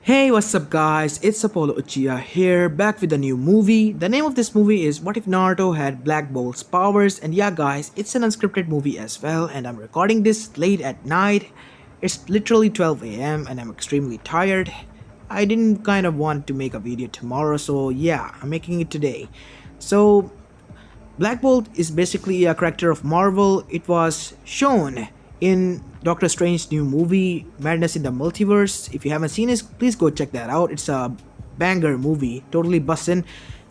Hey, what's up guys? It's Apollo Uchiha here, back with a new movie. The name of this movie is What If Naruto Had Black Bolt's Powers? And yeah guys, it's an unscripted movie as well, and I'm recording this late at night. It's literally 12 a.m. and I'm extremely tired. I didn't kind of want to make a video tomorrow, so yeah, I'm making it today. So Black Bolt is basically a character of Marvel. It was shown in Doctor Strange's new movie, Madness in the Multiverse. If you haven't seen it, please go check that out. It's a banger movie, totally bussin'.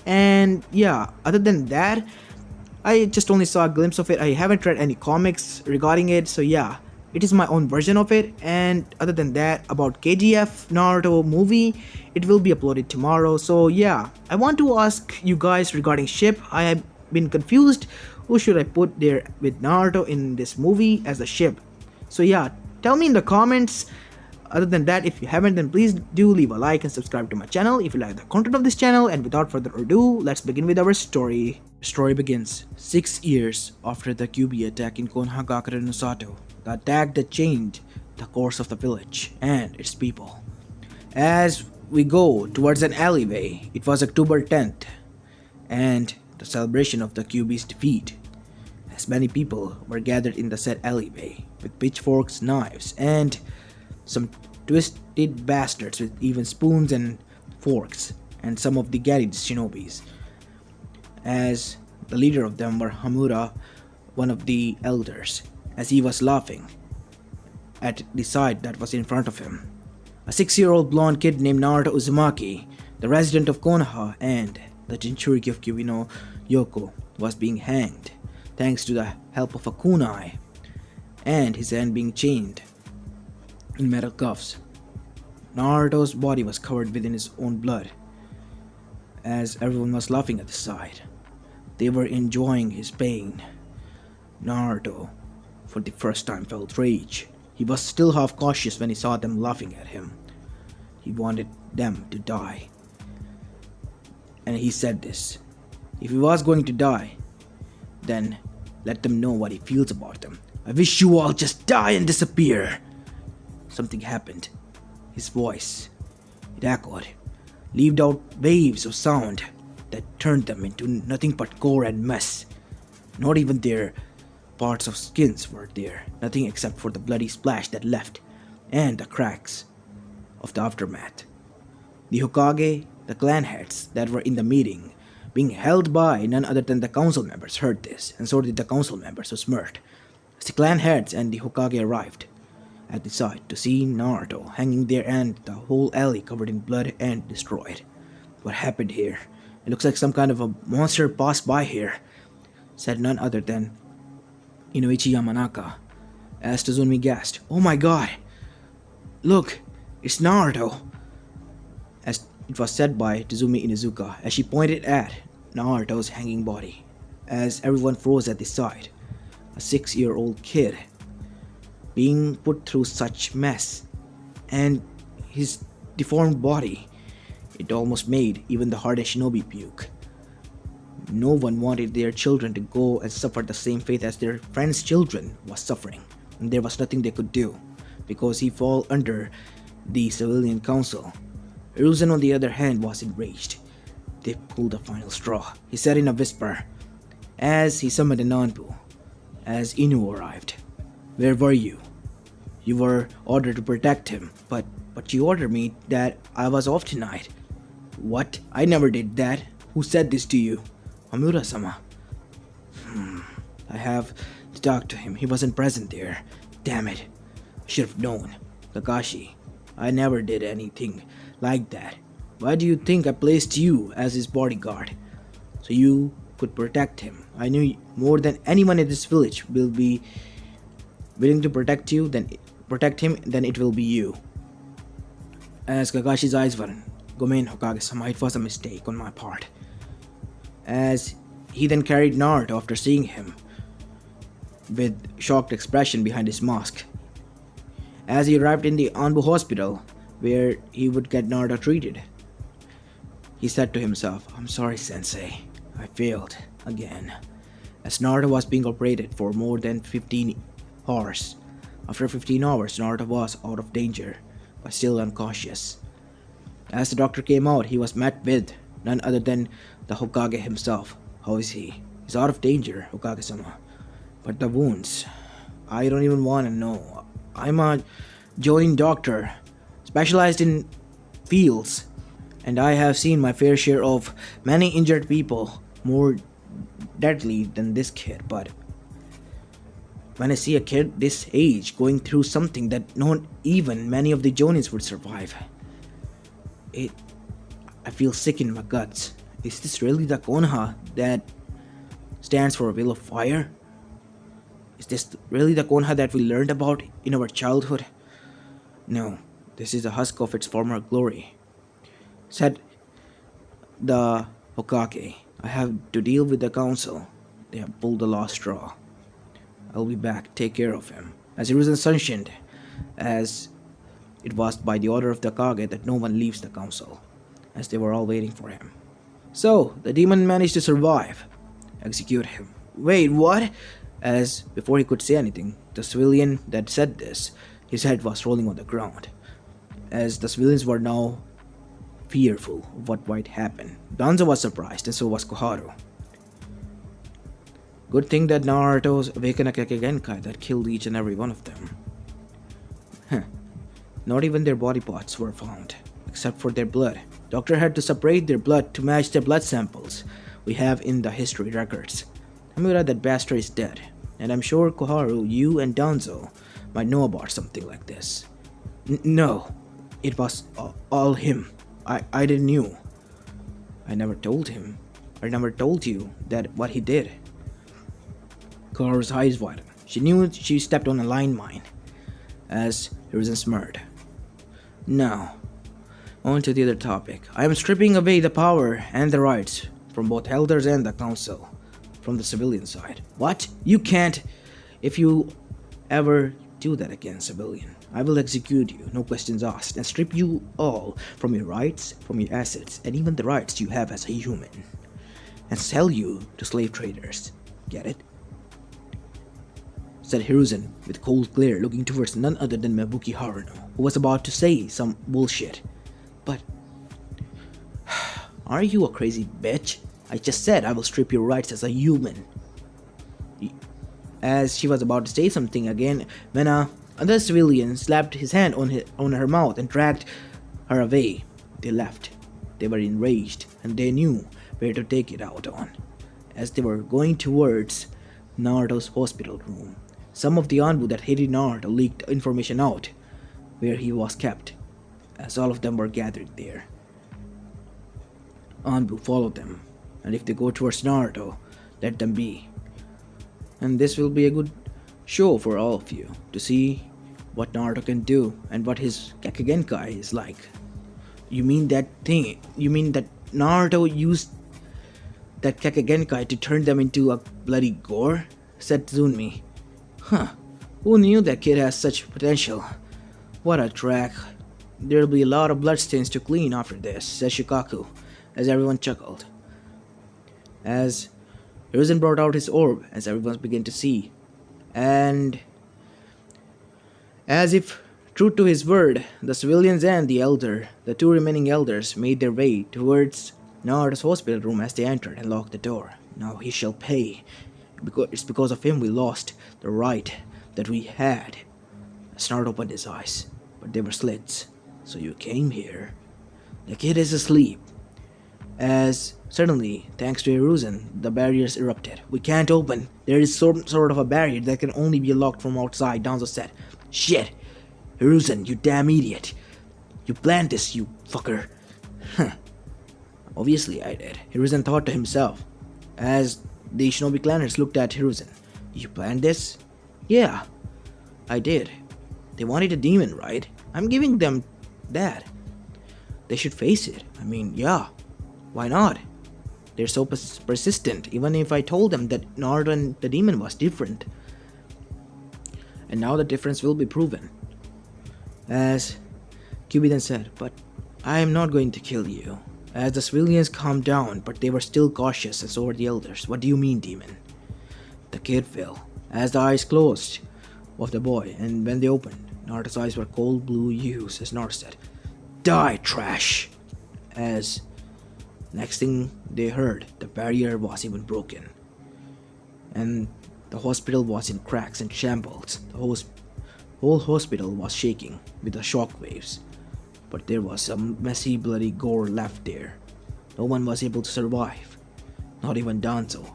And yeah, other than that, I just only saw a glimpse of it. I haven't read any comics regarding it, so yeah, it is my own version of it. And other than that, about KGF Naruto movie, it will be uploaded tomorrow. So yeah, I want to ask you guys regarding ship. I have been confused. Who should I put there with Naruto in this movie as a ship? So yeah, tell me in the comments. Other than that, if you haven't, then please do leave a like and subscribe to my channel if you like the content of this channel. And without further ado, let's begin with our story. The story begins 6 years after the Kyuubi attack in Konohagakure no Sato, the attack that changed the course of the village and its people. As we go towards an alleyway, it was October 10th, and the celebration of the Kyuubi's defeat, as many people were gathered in the said alleyway with pitchforks, knives, and some twisted bastards with even spoons and forks, and some of the Garid shinobis. As the leader of them were Hamura, one of the elders, as he was laughing at the sight that was in front of him. A 6-year-old blonde kid named Naruto Uzumaki, the resident of Konoha and the Jinchuriki of Kyuubi no Yoko, was being hanged thanks to the help of a kunai, and his hand being chained in metal cuffs. Naruto's body was covered within his own blood, as everyone was laughing at the sight. They were enjoying his pain. Naruto, for the first time, felt rage. He was still half cautious when he saw them laughing at him. He wanted them to die. And he said this: if he was going to die, then let them know what he feels about them. I wish you all just die and disappear. Something happened. His voice, it echoed, leaved out waves of sound that turned them into nothing but gore and mess. Not even their parts of skins were there, nothing except for the bloody splash that left, and the cracks of the aftermath. The Hokage, the clan heads that were in the meeting, being held by none other than the council members, heard this, and so did the council members who smirked, as the clan heads and the Hokage arrived at the site to see Naruto hanging there and the whole alley covered in blood and destroyed. What happened here? It looks like some kind of a monster passed by here, said none other than Inoichi Yamanaka, as Tazumi gasped, "Oh my god! Look, it's Naruto!" As it was said by Tazumi Inuzuka as she pointed at Naruto's hanging body, as everyone froze at the sight. A 6-year-old kid being put through such mess, and his deformed body, it almost made even the hardest shinobi puke. No one wanted their children to go and suffer the same fate as their friends' children was suffering, and there was nothing they could do, because he fell under the civilian council. Hiruzen, on the other hand, was enraged. They pulled the final straw, he said in a whisper, as he summoned a Nanbu, as Inu arrived. "Where were you? You were ordered to protect him, but you ordered me that I was off tonight." "What? I never did that. Who said this to you?" "Hamura-sama." I have to talk to him. He wasn't present there. Damn it. I should have known. Kakashi, I never did anything like that. Why do you think I placed you as his bodyguard? So you could protect him. I knew more than anyone in this village will be willing to protect him, then it will be you. As Kakashi's eyes were, "Gomen, Hokage-sama, it was a mistake on my part." As he then carried Naruto after seeing him with shocked expression behind his mask. As he arrived in the Anbu hospital, where he would get Naruto treated, he said to himself, "I'm sorry, Sensei. I failed again." As Naruto was being operated for more than 15 hours. After 15 hours, Naruto was out of danger, but still unconscious. As the doctor came out, he was met with none other than the Hokage himself. How is he? He's out of danger, Hokage-sama. But the wounds, I don't even want to know. I'm a Jonin doctor, specialized in fields, and I have seen my fair share of many injured people, more deadly than this kid. But when I see a kid this age going through something that not even many of the Jonins would survive, it I feel sick in my guts. Is this really the Konoha that stands for a Will of Fire? Is this really the Konoha that we learned about in our childhood? No, this is a husk of its former glory. Said the Hokage. I have to deal with the council. They have pulled the last straw. I'll be back. Take care of him. As Hiruzen sanctioned, as it was by the order of the Kage that no one leaves the council, as they were all waiting for him. So, the demon managed to survive. Execute him. Wait, what? As before he could say anything, the civilian that said this, his head was rolling on the ground. As the civilians were now fearful of what might happen. Danzo was surprised, and so was Koharu. Good thing that Naruto's awakened a Genkai that killed each and every one of them. Not even their body parts were found, except for their blood. Doctor had to separate their blood to match the blood samples we have in the history records. I'm glad that bastard is dead, and I'm sure Koharu, you, and Danzo might know about something like this. No, it was all him. I didn't knew. I never told him. I never told you that what he did. Koharu's eyes widened. She knew she stepped on a landmine, as Hiruzen smirked. Now, on to the other topic. I am stripping away the power and the rights from both elders and the council, from the civilian side. What? You can't. If you ever do that again, civilian, I will execute you, no questions asked, and strip you all from your rights, from your assets, and even the rights you have as a human, and sell you to slave traders. Get it? Said Hiruzen with cold glare, looking towards none other than Mabuki Haruno, who was about to say some bullshit. But are you a crazy bitch? I just said I will strip your rights as a human. As she was about to say something again, when another civilian slapped his hand on her mouth and dragged her away. They left. They were enraged, and they knew where to take it out on. As they were going towards Naruto's hospital room, some of the Anbu that hated Naruto leaked information out where he was kept, as all of them were gathered there. Anbu followed them, and if they go towards Naruto, let them be. And this will be a good show for all of you to see what Naruto can do and what his Kakegenkai is like. You mean that Naruto used that Kakegenkai to turn them into a bloody gore? Said Tsunmi. Huh, who knew that kid has such potential? What a track. There'll be a lot of bloodstains to clean after this, said Shikaku, as everyone chuckled. As Hiruzen brought out his orb, as everyone began to see, and as if true to his word, the civilians and the two remaining elders, made their way towards Naruto's hospital room as they entered and locked the door. Now he shall pay. It's because of him we lost the right that we had. As Naruto opened his eyes, but they were slits. So you came here. The kid is asleep. As suddenly, thanks to Hiruzen, the barriers erupted. We can't open. There is some sort of a barrier that can only be unlocked from outside, Danzo said. Shit! Hiruzen, you damn idiot! You planned this, you fucker! Huh. Obviously I did, Hiruzen thought to himself, as the shinobi clanners looked at Hiruzen. You planned this? Yeah, I did. They wanted a demon, right? I'm giving them that. They should face it. I mean, yeah. Why not? They're so persistent, even if I told them that Naruto and the demon was different. And now the difference will be proven. As Kyubi then said, but I am not going to kill you. As the civilians calmed down, but they were still cautious, and so were the elders. What do you mean, demon? The kid fell, as the eyes closed of the boy, and when they opened, Naruto's eyes were cold blue hues, as Naruto said, Die, trash! As next thing they heard, the barrier was even broken, and the hospital was in cracks and shambles. The whole hospital was shaking with the shock waves, but there was some messy, bloody gore left there. No one was able to survive, not even Danzo.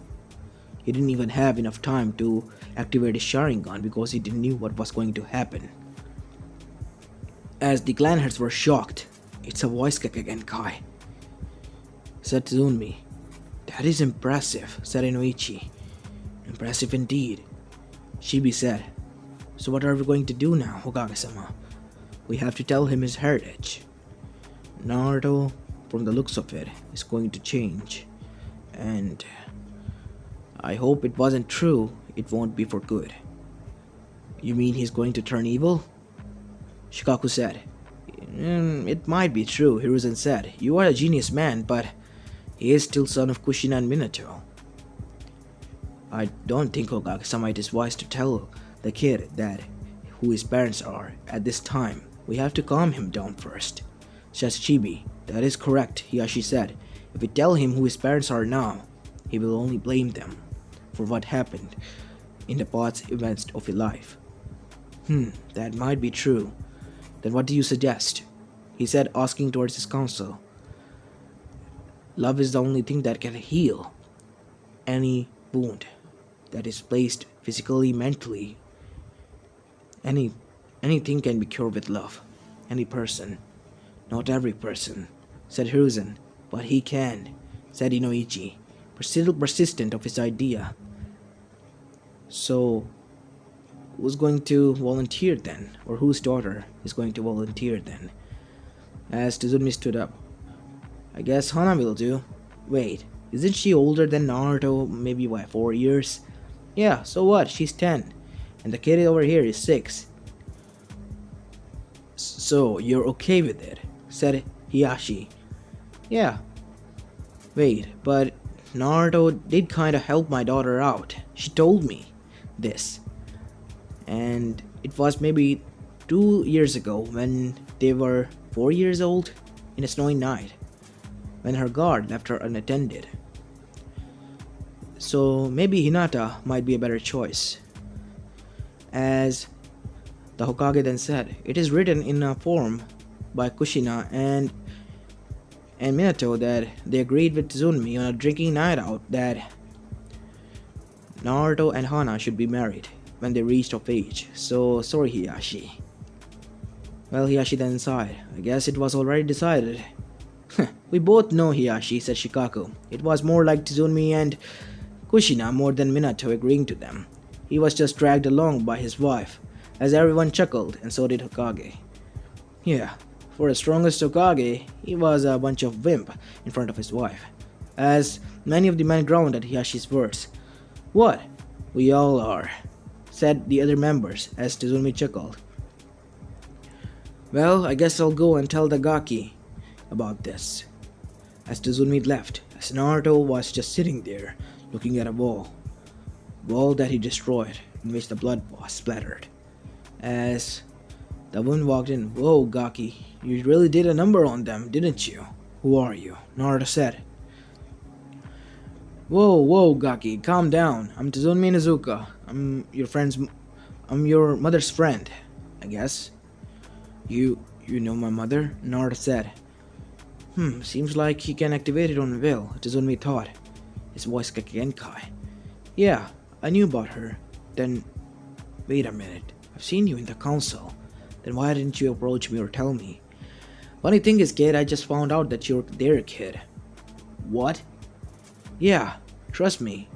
He didn't even have enough time to activate his Sharingan because he didn't knew what was going to happen. As the clan heads were shocked, "It's a voice crack again, Kai," said Tsunmi. "That is impressive," said Inoichi. "Impressive indeed," Shibi said. "So what are we going to do now, Hokage-sama?" "We have to tell him his heritage. Naruto, from the looks of it, is going to change. And I hope it wasn't true. It won't be for good." "You mean he's going to turn evil?" Shikaku said. It might be true," Hiruzen said. "You are a genius man, but he is still son of Kushina and Minato." "I don't think Hokage-sama it is wise to tell the kid that who his parents are at this time. We have to calm him down first," said Chibi. "That is correct," Hiyashi said. "If we tell him who his parents are now, he will only blame them for what happened in the past events of his life." That might be true. Then what do you suggest?" he said, asking towards his counsel. "Love is the only thing that can heal any wound that is placed physically, mentally. Anything can be cured with love. Any person. Not every person," said Hiruzen. "But he can," said Inoichi, still persistent of his idea. "So, who's going to volunteer then? Or whose daughter is going to volunteer then?" As Tizumi stood up. "I guess Hana will do." "Wait, isn't she older than Naruto, maybe by 4 years?" "Yeah, so what? She's 10. And the kid over here is 6. "So, you're okay with it?" said Hiyashi. "Yeah." "Wait, but Naruto did kinda help my daughter out. She told me this. And it was maybe 2 years ago when they were 4 years old in a snowy night, when her guard left her unattended. So maybe Hinata might be a better choice." As the Hokage then said, "It is written in a form by Kushina and Minato that they agreed with Tsunmi on a drinking night out that Naruto and Hana should be married when they reached of age. So sorry, Hiyashi." Well, Hiyashi then sighed. "I guess it was already decided." "We both know, Hiyashi," said Shikaku. "It was more like Tsunmi and Kushina more than Minato agreeing to them. He was just dragged along by his wife." As everyone chuckled, and so did Hokage. "Yeah, for the strongest Hokage, he was a bunch of wimp in front of his wife." As many of the men groaned at Hiyashi's words. "What? We all are," said the other members as Tizumi chuckled. "Well, I guess I'll go and tell the Gaki about this." As Tizumi left, as Naruto was just sitting there, looking at a wall that he destroyed, in which the blood was splattered. As the woman walked in. "Whoa, Gaki, you really did a number on them, didn't you?" "Who are you?" Naruto said. Whoa, Gaki, calm down. I'm Tizumi Inuzuka. I'm your mother's friend, I guess." You know my mother?" Naruto said. Seems like he can activate it on will," Tizumi thought. His voice cracked again, Kai. "Yeah, I knew about her. Then, wait a minute. I've seen you in the council. Then why didn't you approach me or tell me?" "Funny thing is, kid, I just found out that you're their kid." "What?" "Yeah, trust me.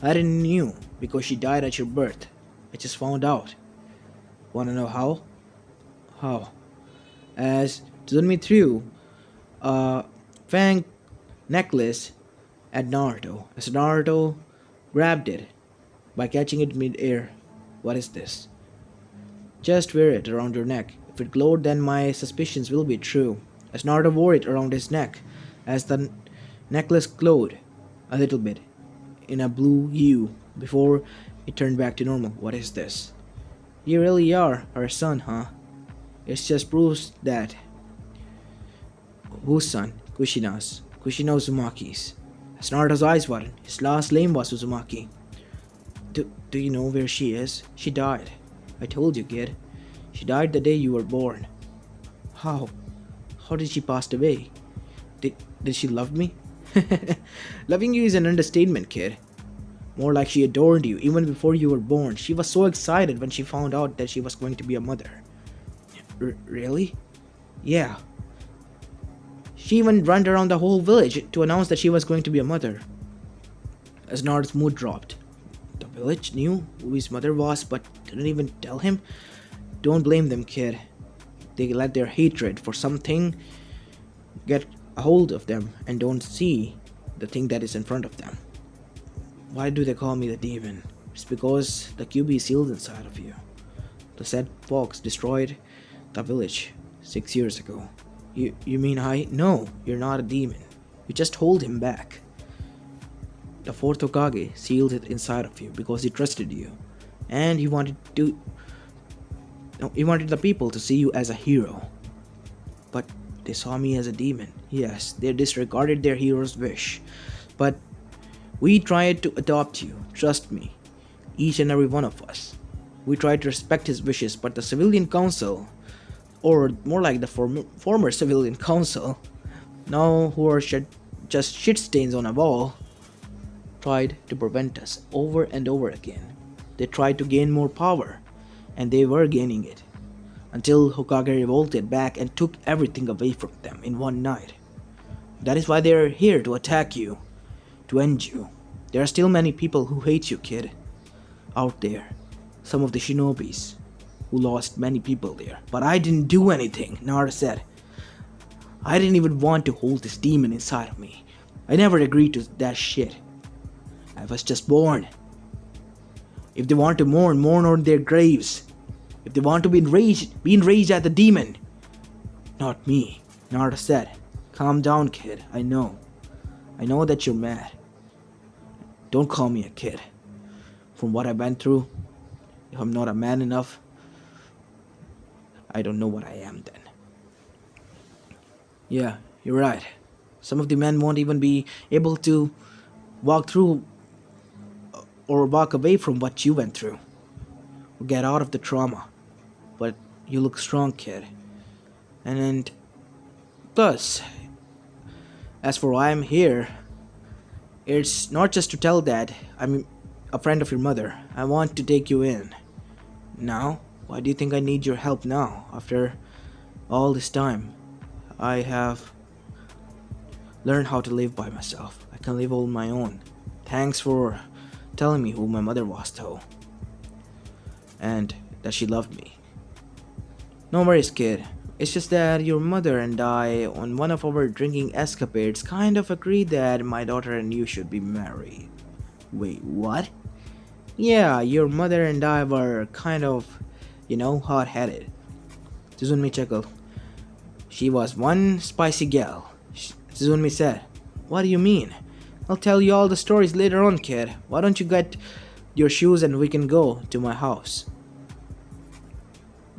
I didn't know because she died at your birth. I just found out." "Wanna know how?" "How?" As Tsunmi threw a fang necklace at Naruto, as Naruto grabbed it by catching it mid-air. "What is this?" "Just wear it around your neck. If it glowed, then my suspicions will be true." As Naruto wore it around his neck, as the necklace glowed a little bit in a blue hue before it turned back to normal. "What is this?" "You really are her son, huh?" "It just proves that." "Whose son?" Kushina Uzumaki's. As Naruto's eyes widened, his last name was Uzumaki. Do you know where she is? She died. I told you, kid. She died the day you were born. How? How did she pass away? Did she love me? Loving you is an understatement, kid. More like she adored you even before you were born. She was so excited when she found out that she was going to be a mother. Really? Yeah. She even ran around the whole village to announce that she was going to be a mother. As Naruto's mood dropped. The village knew who his mother was but didn't even tell him? Don't blame them, kid. They let their hatred for something get a hold of them and don't see the thing that is in front of them. Why do they call me the demon? It's because the QB is sealed inside of you. The said fox destroyed the village 6 years ago. You mean I? No, you're not a demon. You just hold him back. The fourth Hokage sealed it inside of you because he trusted you. And he wanted the people to see you as a hero. But they saw me as a demon. Yes, they disregarded their hero's wish. But we tried to adopt you, trust me. Each and every one of us. We tried to respect his wishes, but the civilian council, or more like the former civilian council, now who are just shit stains on a wall, tried to prevent us over and over again. They tried to gain more power, and they were gaining it, until Hokage revolted back and took everything away from them in one night. That is why they are here to attack you, to end you. There are still many people who hate you, kid, out there. Some of the shinobis, who lost many people there. But I didn't do anything, Naruto said. I didn't even want to hold this demon inside of me. I never agreed to that shit. I was just born. If they want to mourn on their graves. If they want to be enraged at the demon. Not me, Naruto said. Calm down, kid. I know that you're mad. Don't call me a kid. From what I went through, if I'm not a man enough, I don't know what I am then. Yeah, you're right. Some of the men won't even be able to walk through or walk away from what you went through. Or get out of the trauma. But you look strong, kid. And plus, as for why I'm here, it's not just to tell that I'm a friend of your mother. I want to take you in. Now? Why do you think I need your help now? After all this time, I have learned how to live by myself. I can live on my own. Thanks for telling me who my mother was, though. And that she loved me. No worries, kid. It's just that your mother and I, on one of our drinking escapades, kind of agreed that my daughter and you should be married. Wait, what? Yeah, your mother and I were kind of, hot-headed. Tsunmi chuckled. She was one spicy gal. Tsunmi said, What do you mean? I'll tell you all the stories later on, kid. Why don't you get your shoes and we can go to my house?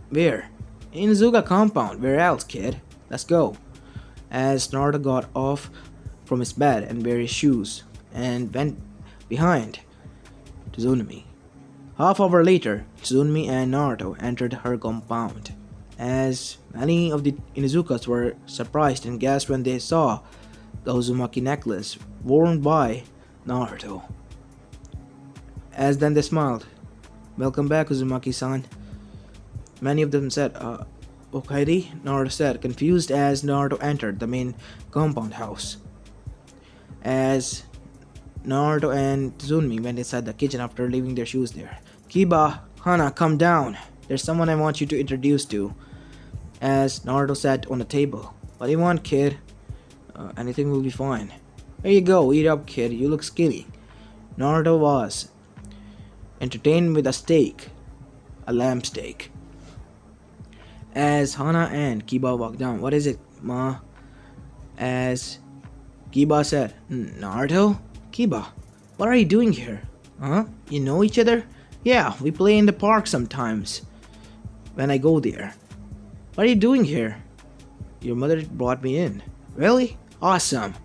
Where? In Zuga compound. Where else, kid? Let's go. As Naruto got off from his bed and wear his shoes and went behind Tsunmi. Half hour later, Tsunmi and Naruto entered her compound. As many of the Inuzukas were surprised and gasped when they saw the Uzumaki necklace worn by Naruto. As then they smiled. Welcome back, Uzumaki-san. Many of them said, Okaidi? Naruto said, confused as Naruto entered the main compound house. As Naruto and Tsunmi went inside the kitchen after leaving their shoes there. Kiba, Hana, come down. There's someone I want you to introduce to. As Naruto sat on the table. What do you want, kid? Anything will be fine. There you go, eat up, kid. You look skinny. Naruto was entertained with a steak. A lamb steak. As Hana and Kiba walked down. What is it, ma? As Kiba said, Naruto? Kiba, what are you doing here? Huh? You know each other? Yeah, we play in the park sometimes. When I go there. What are you doing here? Your mother brought me in. Really? Awesome.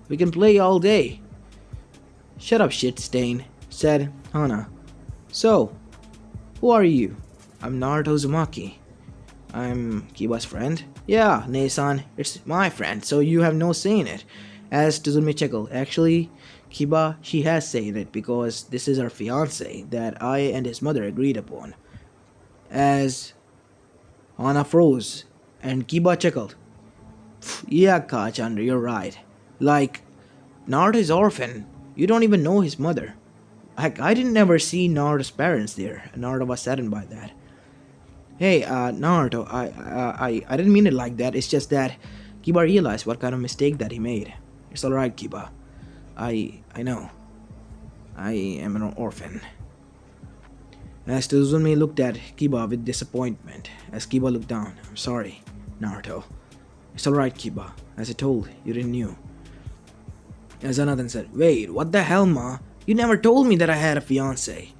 We can play all day. Shut up, shit stain, said Hana. So, who are you? I'm Naruto Uzumaki. I'm Kiba's friend. Yeah, Nei-san, it's my friend, so you have no say in it. As Tuzumi chuckled, actually, Kiba, she has say in it because this is her fiance that I and his mother agreed upon. As Hana froze, and Kiba chuckled. Yeah, Kachandra, you're right. Like, Naruto is orphan. You don't even know his mother. Heck, I didn't ever see Naruto's parents there, and Naruto was saddened by that. Hey, Naruto, I didn't mean it like that. It's just that Kiba realized what kind of mistake that he made. It's alright, Kiba. I know. I am an orphan. As Tuzumi looked at Kiba with disappointment, as Kiba looked down, I'm sorry, Naruto. It's alright, Kiba. As I told, you didn't knew. As Anna then said, wait, what the hell, ma? You never told me that I had a fiance.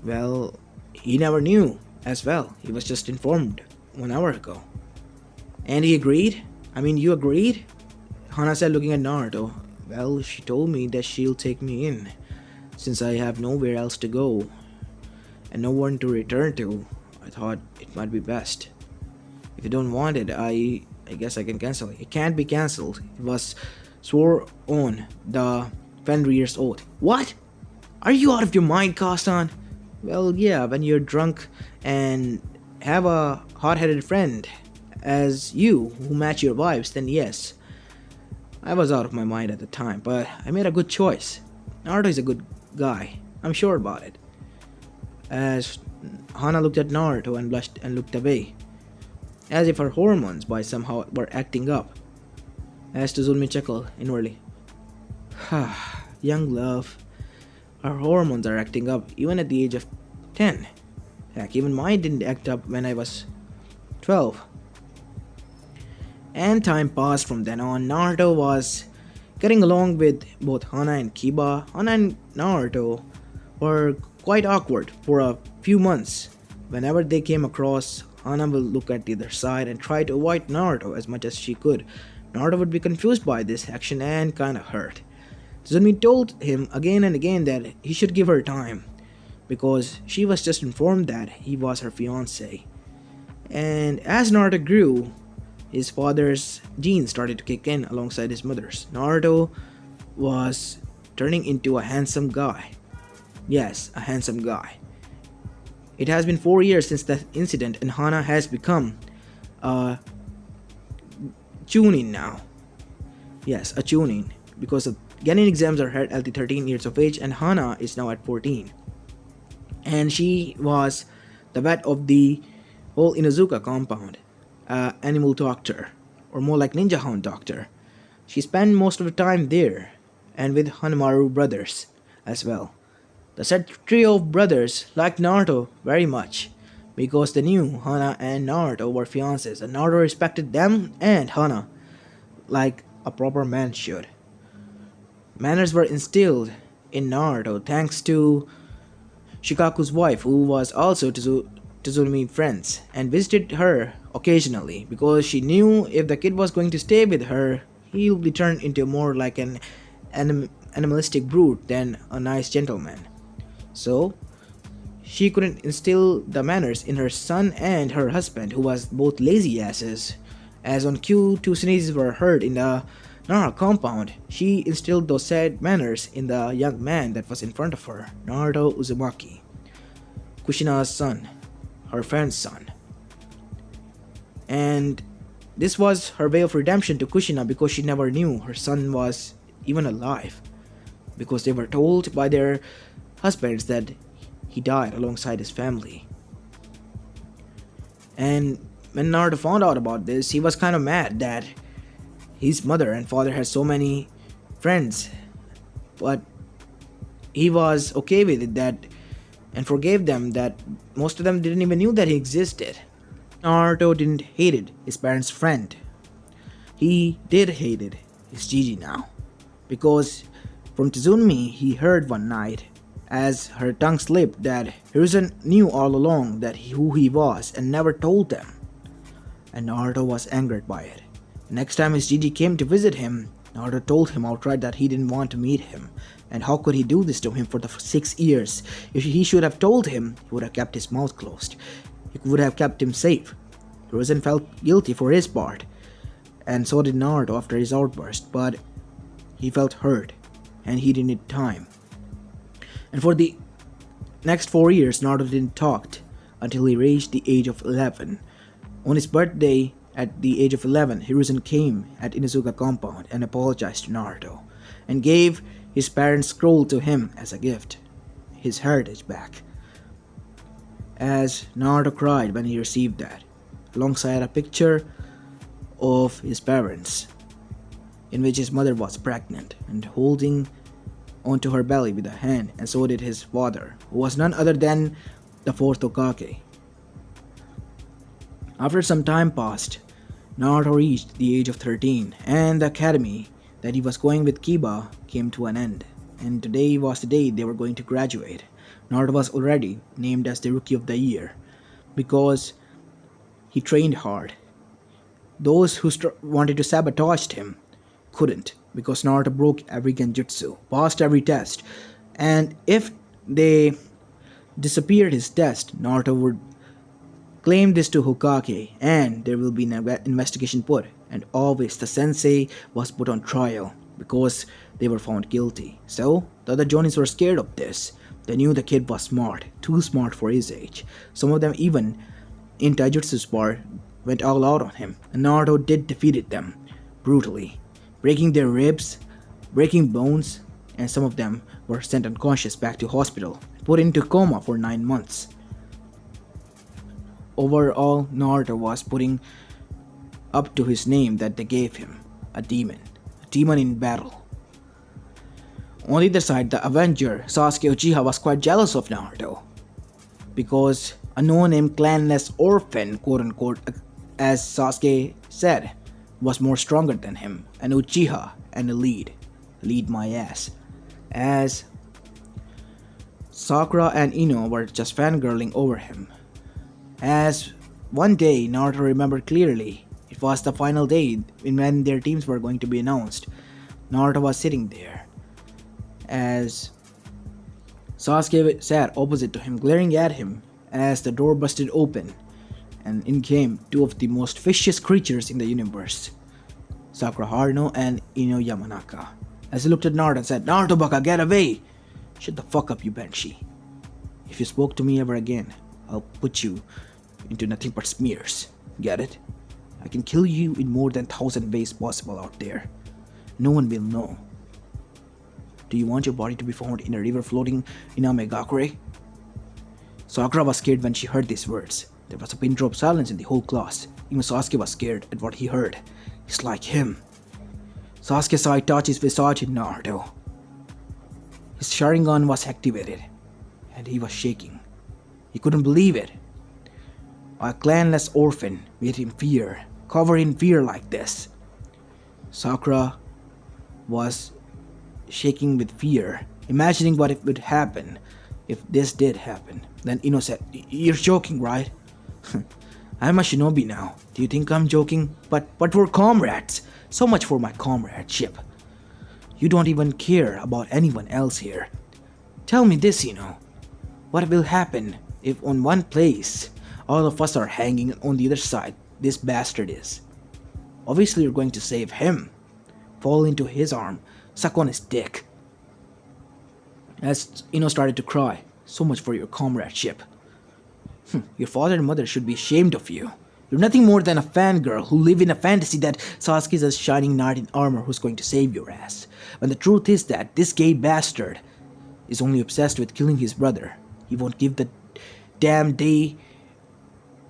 Well, he never knew as well. He was just informed 1 hour ago. And he agreed? I mean, you agreed? Hana said, looking at Naruto. Well, she told me that she'll take me in, since I have nowhere else to go and no one to return to. I thought it might be best. If you don't want it, I guess I can cancel it. It can't be cancelled. It was swore on the Fenrir's oath. What? Are you out of your mind, Kastan? Well, yeah, when you're drunk and have a hot-headed friend as you who match your vibes, then yes. I was out of my mind at the time, but I made a good choice. Naruto is a good guy. I'm sure about it. As Hana looked at Naruto and blushed and looked away, as if her hormones by somehow were acting up. As Tuzumi chuckled inwardly. Young love. Her hormones are acting up even at the age of 10. Heck, even mine didn't act up when I was 12. And time passed from then on. Naruto was getting along with both Hana and Kiba. Hana and Naruto were quite awkward for a few months. Whenever they came across, Hana would look at the other side and try to avoid Naruto as much as she could. Naruto would be confused by this action and kinda hurt. Tuzumi told him again and again that he should give her time, because she was just informed that he was her fiance. And as Naruto grew, his father's genes started to kick in alongside his mother's. Naruto was turning into a handsome guy. Yes, a handsome guy. It has been 4 years since that incident, and Hana has become a chunin now. Yes, a chunin, because the Genin exams are held at the 13 years of age, and Hana is now at 14. And she was the vet of the whole Inuzuka compound, animal doctor, or more like ninja hound doctor. She spent most of the time there, and with Hanamaru brothers as well. The said trio of brothers liked Naruto very much, because they knew Hana and Naruto were fiancés, and Naruto respected them and Hana like a proper man should. Manners were instilled in Naruto thanks to Shikaku's wife, who was also Tuzumi friends, and visited her occasionally, because she knew if the kid was going to stay with her, he'll be turned into more like an animalistic brute than a nice gentleman. So, she couldn't instill the manners in her son and her husband, who was both lazy asses. As on cue, two sneezes were heard in the Nara compound. She instilled those said manners in the young man that was in front of her, Naruto Uzumaki, Kushina's son, her friend's son. And this was her way of redemption to Kushina, because she never knew her son was even alive, because they were told by their husbands that he died alongside his family. And when Naruto found out about this, he was kind of mad that his mother and father had so many friends, but he was okay with it, that and forgave them, that most of them didn't even knew that he existed. Naruto didn't hated his parents' friend. He did hated his Gigi now, because from Tizumi he heard one night, as her tongue slipped, that Hiruzen knew all along who he was and never told them. And Naruto was angered by it. Next time his Gigi came to visit him, Naruto told him outright that he didn't want to meet him. And how could he do this to him for the 6 years? If he should have told him, he would have kept his mouth closed. He would have kept him safe. Hiruzen felt guilty for his part, and so did Naruto after his outburst, but he felt hurt, and he needed time. And for the next 4 years, Naruto didn't talk until he reached the age of 11. On his birthday, at the age of 11, Hiruzen came at Inuzuka compound and apologized to Naruto, and gave his parents' scroll to him as a gift, his heritage back. As Naruto cried when he received that, alongside a picture of his parents, in which his mother was pregnant and holding onto her belly with a hand, and so did his father, who was none other than the fourth Hokage. After some time passed, Naruto reached the age of 13, and the academy that he was going with Kiba came to an end, and today was the day they were going to graduate. Naruto was already named as the Rookie of the Year, because he trained hard. Those who wanted to sabotage him couldn't, because Naruto broke every genjutsu, passed every test, and if they disappeared his test, Naruto would claim this to Hokage, and there will be an investigation put, and always the sensei was put on trial because they were found guilty. So the other Jonis were scared of this. They knew the kid was smart, too smart for his age. Some of them even in taijutsu spar went all out on him, and Naruto did defeated them brutally, breaking their ribs, breaking bones, and some of them were sent unconscious back to hospital, put into coma for 9 months. Overall, Naruto was putting up to his name that they gave him, a demon in battle. On the other side, the Avenger, Sasuke Uchiha, was quite jealous of Naruto, because a no-name clanless orphan, quote-unquote, as Sasuke said, was more stronger than him, and Uchiha, an elite my ass, as Sakura and Ino were just fangirling over him. As one day, Naruto remembered clearly, it was the final day when their teams were going to be announced. Naruto was sitting there, as Sasuke sat opposite to him, glaring at him as the door busted open, and in came two of the most vicious creatures in the universe, Sakura Haruno and Ino Yamanaka. As he looked at Naruto and said, "Naruto Baka, get away! Shut the fuck up, you Banshee. If you spoke to me ever again, I'll put you into nothing but smears. Get it? I can kill you in more than 1,000 ways possible out there. No one will know. Do you want your body to be found in a river floating in Amegakure?" Sakura was scared when she heard these words. There was a pin drop silence in the whole class. Even Sasuke was scared at what he heard. It's like him. Sasuke saw Itachi's visage in Naruto. His Sharingan was activated, and he was shaking. He couldn't believe it. A clanless orphan made him fear, covered in fear like this. Sakura was shaking with fear, imagining what would happen if this did happen. Then Ino said, "You're joking, right?" "I'm a shinobi now. Do you think I'm joking? But we're comrades. So much for my comradeship. You don't even care about anyone else here. Tell me this, what will happen if on one place all of us are hanging and on the other side this bastard is? Obviously you're going to save him. Fall into his arm, suck on his dick." As Ino started to cry, "So much for your comradeship. Your father and mother should be ashamed of you. You're nothing more than a fangirl who live in a fantasy that Sasuke is a shining knight in armor who's going to save your ass. When the truth is that this gay bastard is only obsessed with killing his brother. He won't give the damn day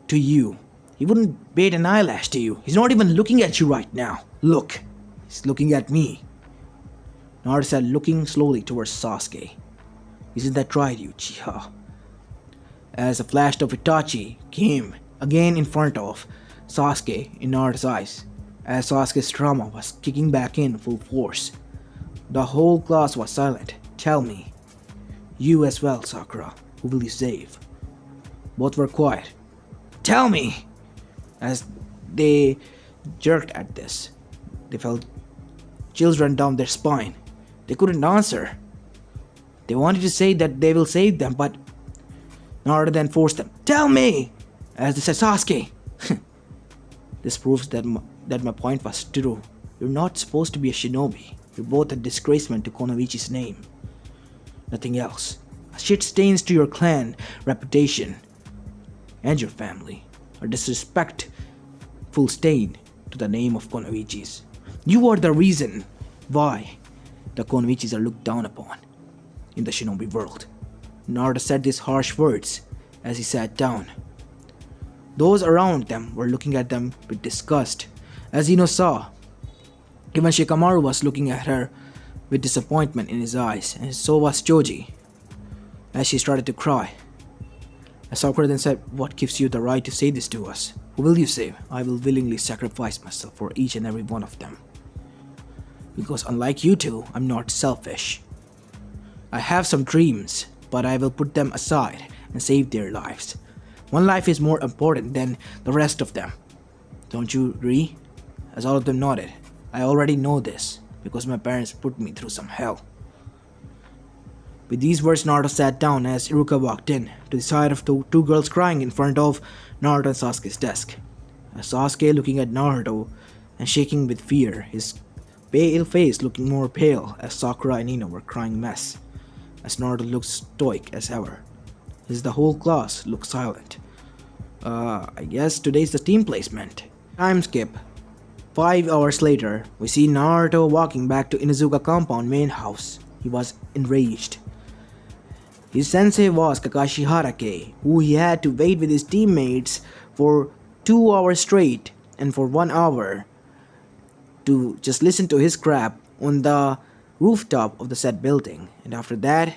to you. He wouldn't bait an eyelash to you. He's not even looking at you right now. Look, he's looking at me." Naruto said, looking slowly towards Sasuke. "Isn't that right, Uchiha?" As a flash of Itachi came again in front of Sasuke in Naruto's eyes, as Sasuke's trauma was kicking back in full force. The whole class was silent. "Tell me, you as well, Sakura, who will you save?" Both were quiet. "Tell me!" As they jerked at this. They felt chills run down their spine. They couldn't answer. They wanted to say that they will save them, but Naruto then forced them. Tell me! As they said, Sasuke! This proves that my point was true. You're not supposed to be a shinobi. You're both a disgracement to Konoichi's name. Nothing else. A shit stains to your clan reputation and your family. A disrespectful stain to the name of Konoichis. You are the reason why the Konoichis are looked down upon in the shinobi world. Naruto said these harsh words as he sat down. Those around them were looking at them with disgust, as Ino saw. Even Shikamaru was looking at her with disappointment in his eyes, and so was Choji, as she started to cry. As Sakura then said, what gives you the right to say this to us? Who will you save? I will willingly sacrifice myself for each and every one of them. Because unlike you two, I'm not selfish. I have some dreams, but I will put them aside and save their lives. One life is more important than the rest of them. Don't you agree? As all of them nodded. I already know this, because my parents put me through some hell. With these words, Naruto sat down as Iruka walked in, to the side of the two girls crying in front of Naruto and Sasuke's desk. As Sasuke looking at Naruto and shaking with fear, his pale face looking more pale as Sakura and Ino were crying mess, as Naruto looked stoic as ever. As the whole class looked silent. I guess today's the team placement. Time skip. 5 hours later, we see Naruto walking back to Inuzuka compound main house. He was enraged. His sensei was Kakashi Harake, who he had to wait with his teammates for 2 hours straight and for 1 hour to just listen to his crap on the rooftop of the said building. And after that,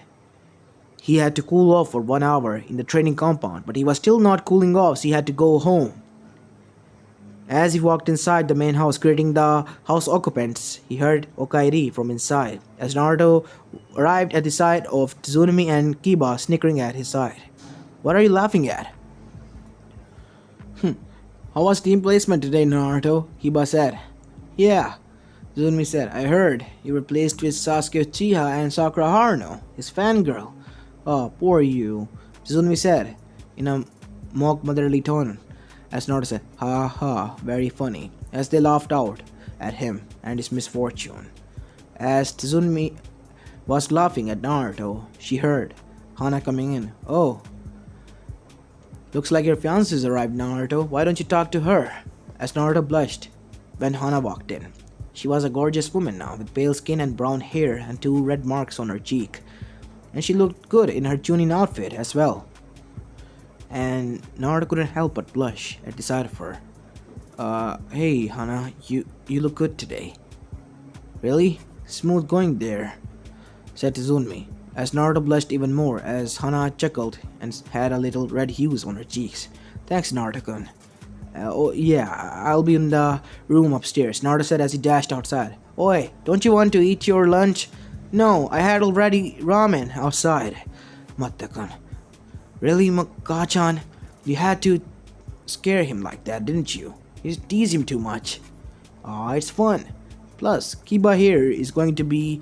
he had to cool off for 1 hour in the training compound, but he was still not cooling off, so he had to go home. As he walked inside the main house greeting the house occupants, he heard Okairi from inside, as Naruto arrived at the side of Tsunemi and Kiba snickering at his side. What are you laughing at? How was team placement today, Naruto? Kiba said. Yeah, Tsunemi said. I heard you were placed with Sasuke Uchiha and Sakura Haruno, his fangirl. Oh, poor you, Tsunemi said, in a mock motherly tone. As Naruto said, ha ha, very funny, as they laughed out at him and his misfortune. As Tsunemi was laughing at Naruto, she heard Hana coming in. Oh, looks like your fiance's arrived, Naruto. Why don't you talk to her? As Naruto blushed when Hana walked in. She was a gorgeous woman now, with pale skin and brown hair and 2 red marks on her cheek. And she looked good in her tuning outfit as well. And Naruto couldn't help but blush at the sight of her. Hey Hana, you look good today. Really? Smooth going there, said Tsunemi, as Naruto blushed even more as Hana chuckled and had a little red hues on her cheeks. Thanks, Naruto-kun. Oh yeah, I'll be in the room upstairs, Naruto said as he dashed outside. Oi, don't you want to eat your lunch? No, I had already ramen outside. Matta-kun. Really, Makachan? You had to scare him like that, didn't you? You tease him too much. Aw, it's fun. Plus, Kiba here is going to be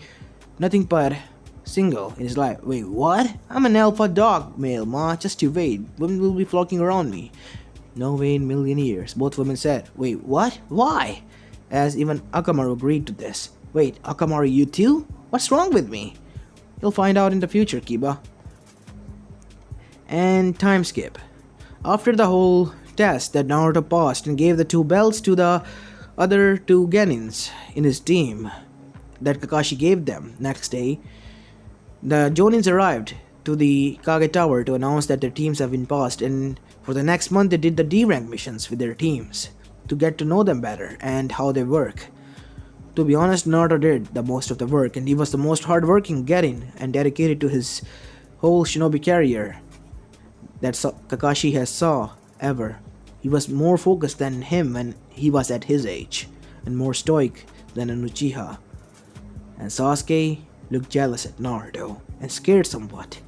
nothing but single in his life. Wait, what? I'm an alpha dog male, ma. Just you wait. Women will be flocking around me. No way in million years, both women said. Wait, what? Why? As even Akamaru agreed to this. Wait, Akamaru, you too? What's wrong with me? You'll find out in the future, Kiba. And time skip. After the whole test that Naruto passed and gave the 2 belts to the other 2 genins in his team that Kakashi gave them, next day, the Jonins arrived to the Kage Tower to announce that their teams have been passed, and for the next month they did the D-rank missions with their teams to get to know them better and how they work. To be honest, Naruto did the most of the work, and he was the most hardworking genin and dedicated to his whole shinobi career that Kakashi has saw ever. He was more focused than him when he was at his age, and more stoic than an Uchiha. And Sasuke looked jealous at Naruto, and scared somewhat.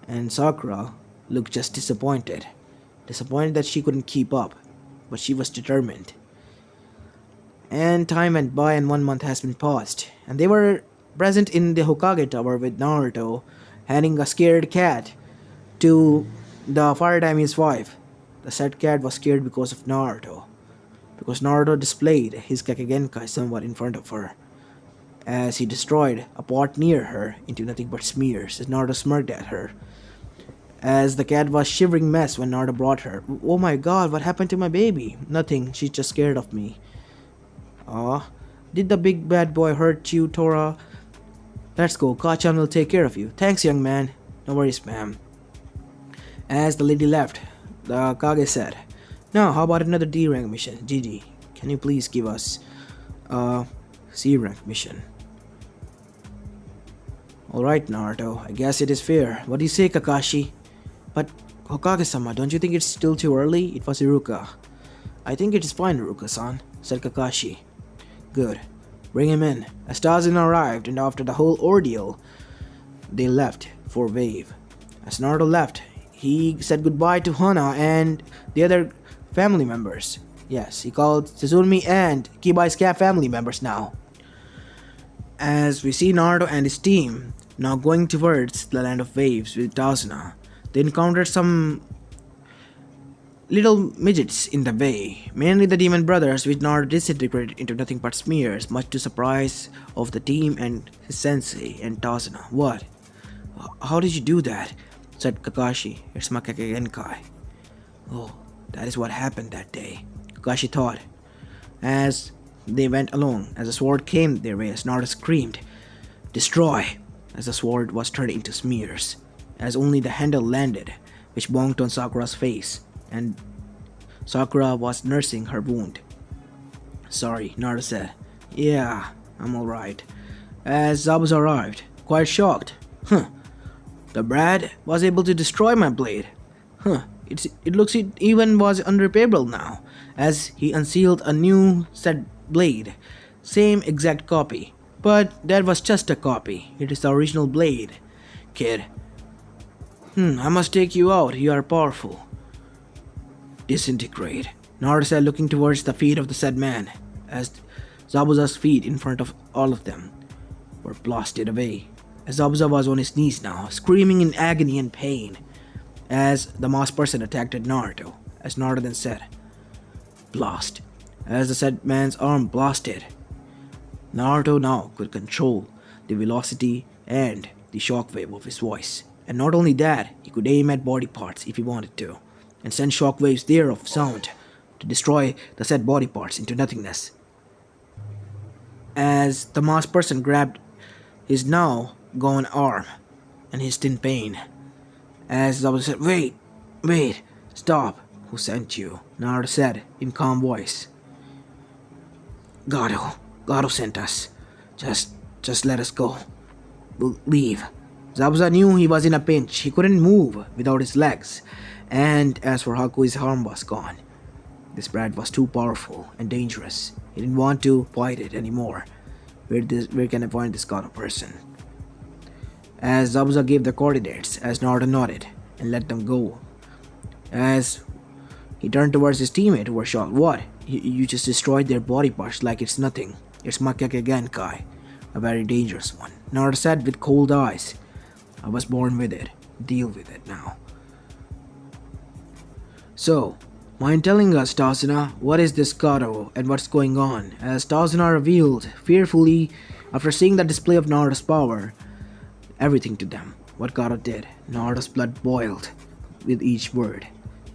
And Sakura looked just disappointed. Disappointed that she couldn't keep up, but she was determined. And time went by and 1 month has been passed. And they were present in the Hokage Tower with Naruto, handing a scared cat to the Fire Daimyo's wife. The said cat was scared because of Naruto, because Naruto displayed his Kakegenkai somewhat in front of her, as he destroyed a pot near her into nothing but smears as Naruto smirked at her. As the cat was shivering mess when Naruto brought her. Oh my god, what happened to my baby? Nothing, she's just scared of me. Ah, did the big bad boy hurt you, Tora? Let's go, Kachan will take care of you. Thanks, young man. No worries, ma'am. As the lady left, the Kage said, now, how about another D rank mission? Gigi, can you please give us a C rank mission? Alright, Naruto, I guess it is fair. What do you say, Kakashi? But, Hokage-sama, don't you think it's still too early? It was Iruka. I think it is fine, Iruka-san, said Kakashi. Good. Bring him in. As Tazuna arrived, and after the whole ordeal, they left for Wave. As Naruto left, he said goodbye to Hana and the other family members. Yes, he called Tsutsumi and Kibai's cat family members now. As we see Naruto and his team now going towards the land of waves with Tazuna, they encountered some little midgets in the way, mainly the demon brothers, which Naruto disintegrated into nothing but smears, much to surprise of the team and his sensei and Tazuna. What? How did you do that? Said Kakashi. It's my Kakegenkai. Oh, that is what happened that day, Kakashi thought. As they went along, as the sword came their way, as Naruto screamed, Destroy! As the sword was turned into smears, as only the handle landed, which bonked on Sakura's face, and Sakura was nursing her wound. Sorry, Naruto said. Yeah, I'm alright. As Zabuza arrived, quite shocked. The Brad was able to destroy my blade. It looks it even was unrepairable now, as he unsealed a new set blade. Same exact copy. But that was just a copy. It is the original blade. Kid. I must take you out. You are powerful. Disintegrate. Naruto said, looking towards the feet of the said man, as Zabuza's feet in front of all of them were blasted away. As Zabuza was on his knees now, screaming in agony and pain, as the masked person attacked at Naruto, as Naruto then said, Blast. As the said man's arm blasted, Naruto now could control the velocity and the shockwave of his voice. And not only that, he could aim at body parts if he wanted to, and send shockwaves there of sound to destroy the said body parts into nothingness. As the masked person grabbed his now gone arm, and he's in pain. As Zabuza said, Wait, stop. Who sent you? Naruto said in calm voice. Gado sent us. Just let us go. We'll leave. Zabuza knew he was in a pinch. He couldn't move without his legs. And as for Haku, his arm was gone. This Brad was too powerful and dangerous. He didn't want to fight it anymore. Where can I find this Gado person? As Zabuza gave the coordinates, as Naruto nodded and let them go. As he turned towards his teammate who were shocked. What? You just destroyed their body parts like it's nothing. It's Makake Genkai, a very dangerous one. Naruto said with cold eyes. I was born with it. Deal with it now. So, mind telling us, Tazuna, what is this Gado and what's going on? As Tazuna revealed fearfully after seeing the display of Naruto's power, everything to them, what Gado did. Naruto's blood boiled with each word.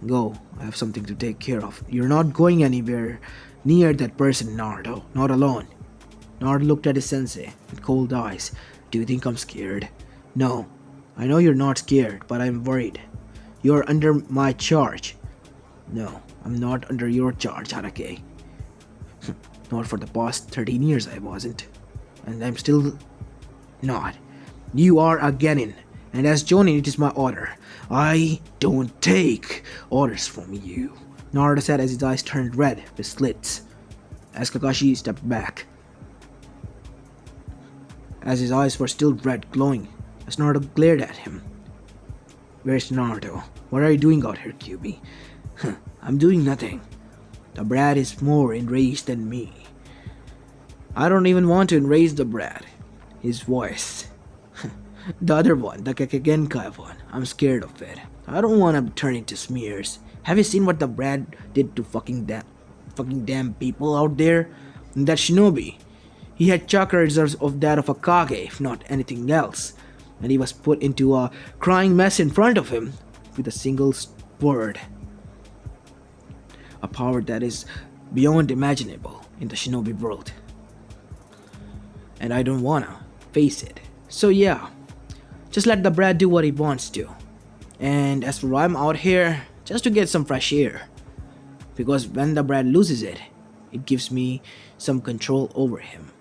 Go, I have something to take care of. You're not going anywhere near that person, Naruto. Not alone. Naruto looked at his sensei with cold eyes. Do you think I'm scared? No. I know you're not scared, but I'm worried. You're under my charge. No, I'm not under your charge, Harake. Not for the past 13 years I wasn't. And I'm still not. You are a Genin, and as Jonin it is my order. I don't take orders from you. Naruto said as his eyes turned red with slits, as Kakashi stepped back. As his eyes were still red, glowing, as Naruto glared at him. Where's Naruto? What are you doing out here, Kyuubi? I'm doing nothing. The brat is more enraged than me. I don't even want to erase the bread. His voice. The other one, the Kakegenkai one. I'm scared of it. I don't want to turn into smears. Have you seen what the bread did to fucking damn people out there? And that shinobi. He had chakra reserves of that of a Kage, if not anything else. And he was put into a crying mess in front of him with a single word. A power that is beyond imaginable in the shinobi world. And I don't wanna face it. So yeah, just let the Brad do what he wants to. And as for I'm out here just to get some fresh air. Because when the Brad loses it, it gives me some control over him.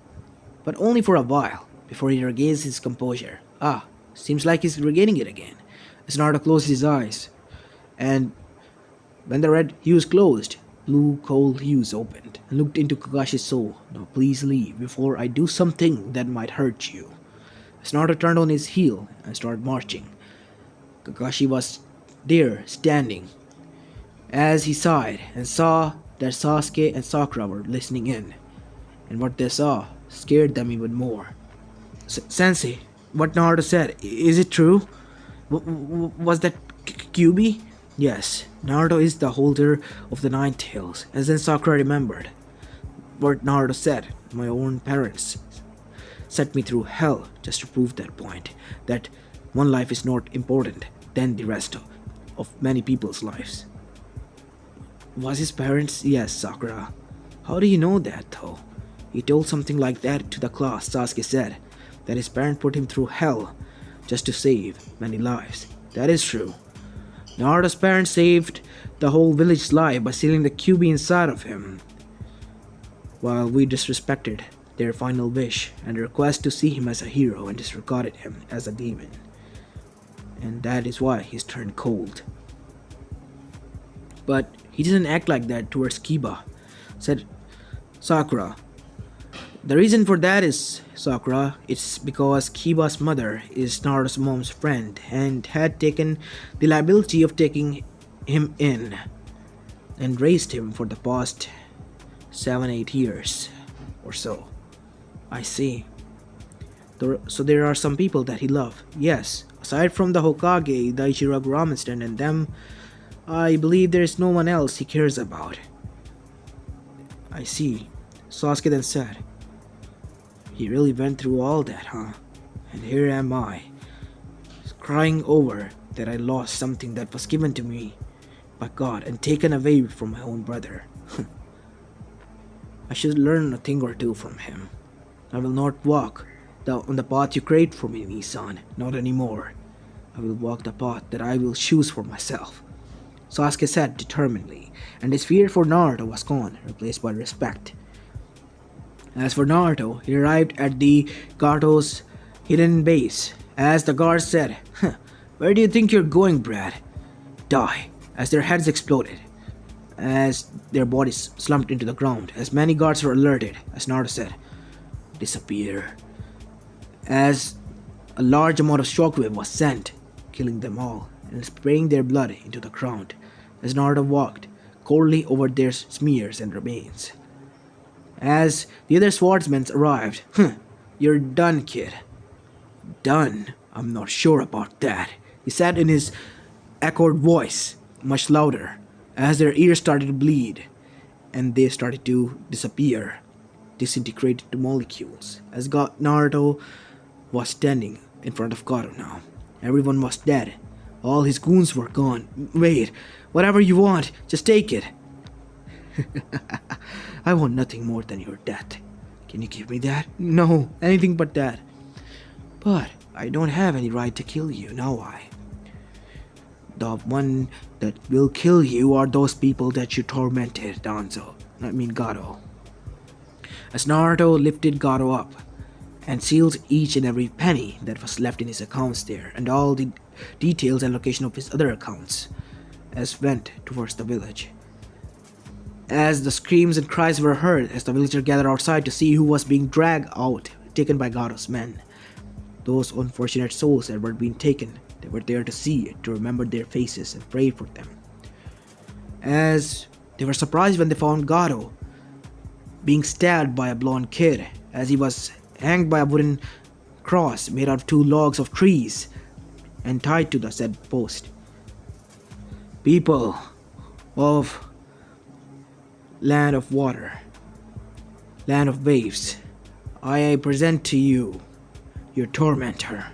But only for a while, before he regains his composure. Ah, seems like he's regaining it again. As Naruto closed his eyes. And when the red hues closed, blue cold hues opened and looked into Kakashi's soul. Now please leave before I do something that might hurt you. As Naruto turned on his heel and started marching, Kakashi was there standing. As he sighed and saw that Sasuke and Sakura were listening in, and what they saw scared them even more. Sensei, what Naruto said, is it true? Was that Kyuubi? Yes, Naruto is the holder of the Nine Tails, and then Sakura remembered what Naruto said. My own parents set me through hell just to prove that point, that one life is not important than the rest of many people's lives. Was his parents? Yes, Sakura. How do you know that though? He told something like that to the class. Sasuke said that his parents put him through hell just to save many lives. That is true. Naruto's parents saved the whole village's life by sealing the Kyuubi inside of him, while we disrespected their final wish and request to see him as a hero and disregarded him as a demon. And that is why he's turned cold. But he doesn't act like that towards Kiba, said Sakura. The reason for that is, Sakura, it's because Kiba's mother is Naruto's mom's friend and had taken the liability of taking him in and raised him for the past 7-8 years or so. I see. So there are some people that he loved. Yes, aside from the Hokage, the Ichiraku Ramen stand and them, I believe there is no one else he cares about. I see. Sasuke then said, he really went through all that, huh? And here am I, crying over that I lost something that was given to me by God and taken away from my own brother. I should learn a thing or two from him. I will not walk on the path you create for me, Nisan, not anymore. I will walk the path that I will choose for myself. Sasuke said determinedly, and his fear for Naruto was gone, replaced by respect. As for Naruto, he arrived at the Gato's hidden base. As the guards said, where do you think you're going, Brad? Die, as their heads exploded, as their bodies slumped into the ground, as many guards were alerted, as Naruto said, disappear. As a large amount of shockwave was sent, killing them all, and spraying their blood into the ground, as Naruto walked coldly over their smears and remains. As the other swordsmen arrived, you're done, kid. Done? I'm not sure about that, he said in his echoed voice, much louder, as their ears started to bleed, and they started to disappear, disintegrate into molecules, as Naruto was standing in front of Gato now. Everyone was dead. All his goons were gone. Wait, whatever you want, just take it. I want nothing more than your death. Can you give me that? No, anything but that. But I don't have any right to kill you, now I. The one that will kill you are those people that you tormented, Gato. As Naruto lifted Gato up and sealed each and every penny that was left in his accounts there, and all the details and location of his other accounts, as went towards the village. As the screams and cries were heard, as the villagers gathered outside to see who was being dragged out, taken by Gato's men. Those unfortunate souls that were being taken, they were there to see it, to remember their faces and pray for them. As they were surprised when they found Gato being stabbed by a blonde kid as he was hanged by a wooden cross made out of two logs of trees and tied to the said post. People of land of water, land of waves, I present to you your tormentor.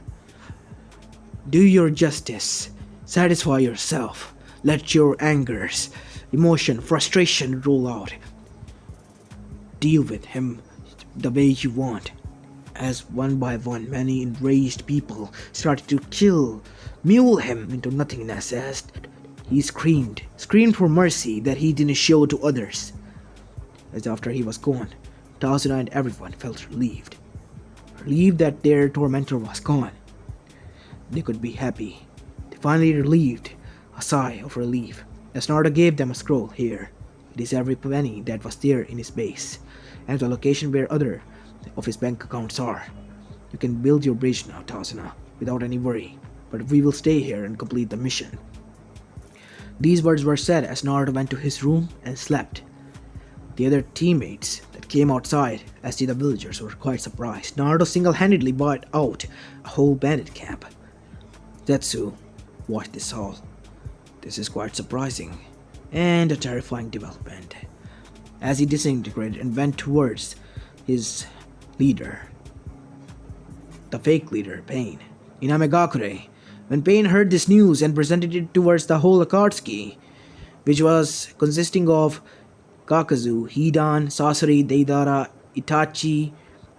Do your justice, satisfy yourself, let your angers, emotion, frustration roll out. Deal with him the way you want. As one by one many enraged people started to maul him into nothingness as he screamed for mercy that he didn't show to others. As after he was gone, Tazuna and everyone felt relieved. Relieved that their tormentor was gone. They could be happy. They finally relieved a sigh of relief as Naruto gave them a scroll. Here, it is every penny that was there in his base, and the location where other of his bank accounts are. You can build your bridge now, Tazuna, without any worry, but we will stay here and complete the mission. These words were said as Naruto went to his room and slept. The other teammates that came outside, as did the villagers, were quite surprised. Naruto single-handedly bought out a whole bandit camp. Zetsu watched this all. This is quite surprising and a terrifying development. As he disintegrated and went towards his leader, the fake leader, Pain, Inamegakure. When Pain heard this news and presented it towards the whole Akatsuki, which was consisting of Kakazu, Hidan, Sasori, Deidara, Itachi,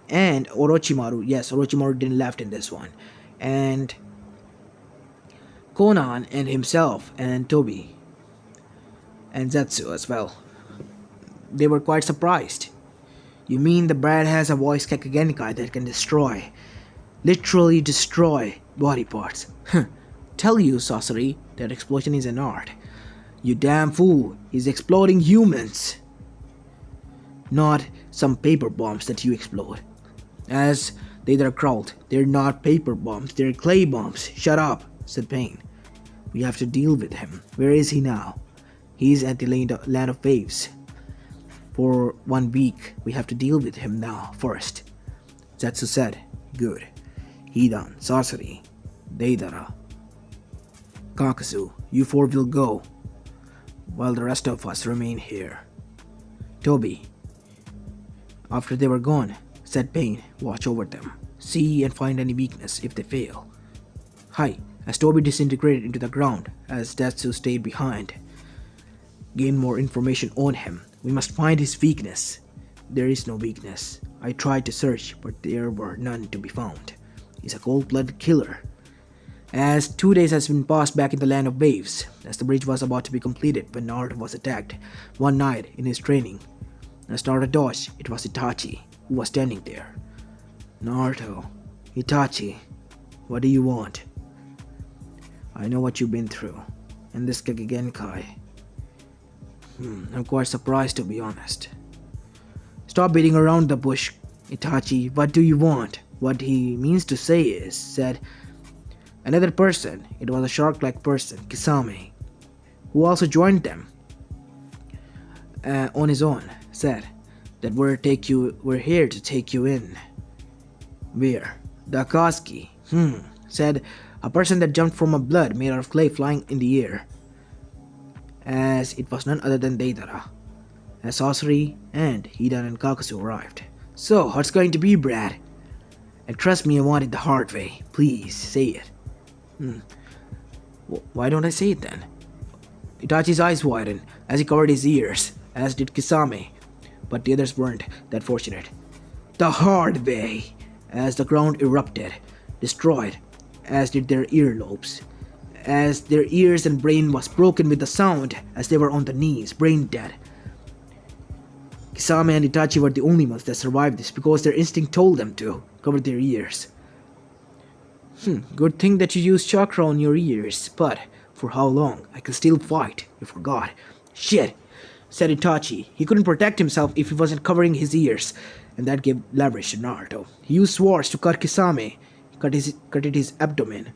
and Orochimaru. Yes, Orochimaru didn't left in this one. And Konan and himself and Tobi and Zetsu as well. They were quite surprised. You mean the brat has a voice Kakegenkai that can destroy, literally destroy body parts? Tell you, Sasori, that explosion is an art. You damn fool, he's exploding humans. Not some paper bombs that you explode. As Deidara growled, they're not paper bombs, they're clay bombs. Shut up, said Pain. We have to deal with him. Where is he now? He's at the land of waves. For 1 week, we have to deal with him now first. Zetsu said, good. Hidan, Sasori, Deidara, Kakazu, you four will go, while the rest of us remain here. Tobi, after they were gone, said Pain, watch over them. See and find any weakness if they fail. Hi, as Tobi disintegrated into the ground, as Zetsu stayed behind. Gain more information on him. We must find his weakness. There is no weakness. I tried to search, but there were none to be found. He's a cold-blooded killer. As 2 days has been passed back in the land of waves, as the bridge was about to be completed when Naruto was attacked one night in his training. As Naruto dodged, it was Itachi who was standing there. Naruto, Itachi, what do you want? I know what you've been through, and this Kagegenkai. I'm quite surprised, to be honest. Stop beating around the bush, Itachi. What do you want? What he means to say is, said another person. It was a shark-like person, Kisame, who also joined them on his own, said that we're here to take you in. Where? The Akatsuki. Said a person that jumped from a blood made out of clay flying in the air. As it was none other than Deidara, as Sasori and Hidan and Kakazu arrived. So, what's going to be, Brad? And trust me, I want it the hard way. Please, say it. Why don't I say it then? Itachi's eyes widened as he covered his ears, as did Kisame, but the others weren't that fortunate. The hard way, as the ground erupted, destroyed, as did their earlobes. As their ears and brain was broken with the sound as they were on their knees, brain dead. Kisame and Itachi were the only ones that survived this because their instinct told them to cover their ears. Good thing that you used chakra on your ears, but for how long? I can still fight, you forgot. Shit, said Itachi. He couldn't protect himself if he wasn't covering his ears, and that gave leverage to Naruto. He used swords to cut Kisame, cut at his abdomen.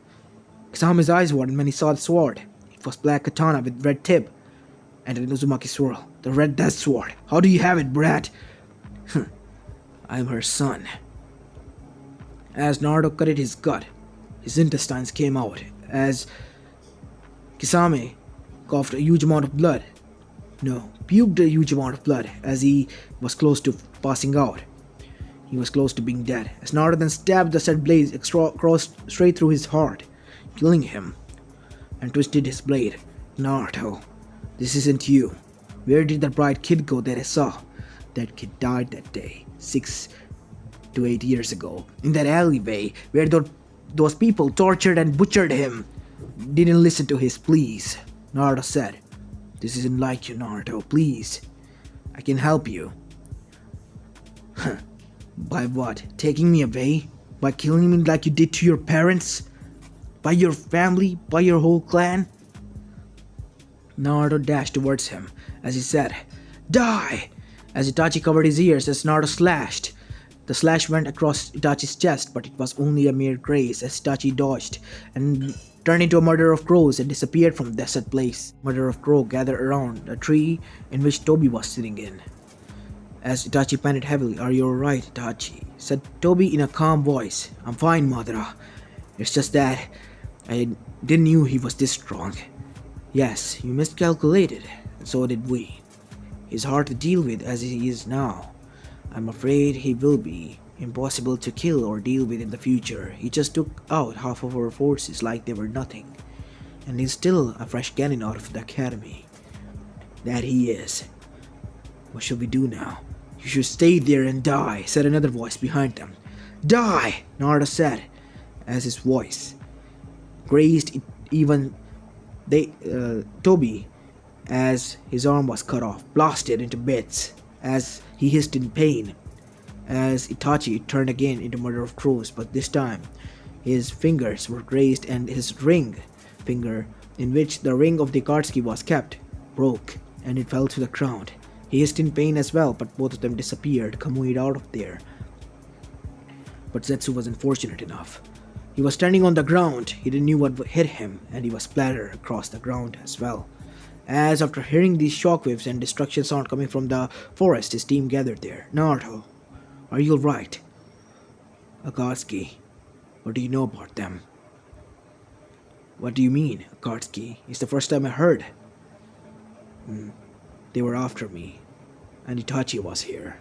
Kisame's eyes widened when he saw the sword. It was black katana with red tip and an Uzumaki swirl. The red death sword. How do you have it, brat? I'm her son. As Naruto cut at his gut, his intestines came out. As Kisame coughed a huge amount of blood. No, puked a huge amount of blood as he was close to passing out. He was close to being dead. As Naruto then stabbed the said blade across straight through his heart, killing him, and twisted his blade. Naruto, this isn't you. Where did that bright kid go that I saw? That kid died that day, 6 to 8 years ago, in that alleyway where those people tortured and butchered him. Didn't listen to his pleas. Naruto said, this isn't like you, Naruto, please. I can help you. By what? Taking me away? By killing me like you did to your parents? By your family? By your whole clan? Naruto dashed towards him as he said, die! As Itachi covered his ears as Naruto slashed. The slash went across Itachi's chest, but it was only a mere graze as Itachi dodged and turned into a murder of crows and disappeared from the said place. Murder of crow gathered around a tree in which Tobi was sitting in. As Itachi panted heavily, are you alright, Itachi? Said Tobi in a calm voice. I'm fine, Madara. It's just that I didn't knew he was this strong. Yes, you miscalculated, and so did we. He's hard to deal with as he is now. I'm afraid he will be impossible to kill or deal with in the future. He just took out half of our forces like they were nothing. And he's still a fresh cannon out of the academy. That he is. What should we do now? You should stay there and die, said another voice behind them. Die, Naruto said, as his voice grazed even Tobi as his arm was cut off, blasted into bits as he hissed in pain. As Itachi turned again into Murder of Crows, but this time his fingers were grazed and his ring finger, in which the ring of the Akatsuki was kept, broke and it fell to the ground. He hissed in pain as well, but both of them disappeared, Kamui out of there. But Zetsu wasn't fortunate enough. He was standing on the ground, he didn't know what hit him, and he was splattered across the ground as well. As after hearing these shockwaves and destruction sound coming from the forest, his team gathered there. Naruto, are you alright? Akatsuki, what do you know about them? What do you mean, Akatsuki? It's the first time I heard. They were after me, and Itachi was here.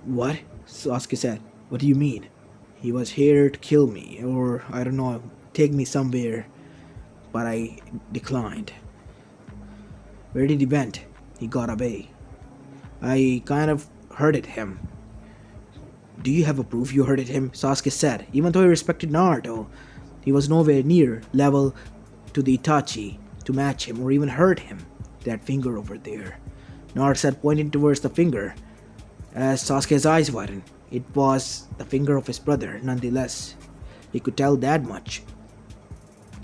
What? Sasuke said. What do you mean? He was here to kill me, or I don't know, take me somewhere, but I declined. Where did he went? He got away. I kind of hurted him. Do you have a proof you hurted him? Sasuke said. Even though he respected Naruto, he was nowhere near level to the Itachi to match him or even hurt him. That finger over there. Naruto said, pointing towards the finger. As Sasuke's eyes widened, it was the finger of his brother, nonetheless. He could tell that much.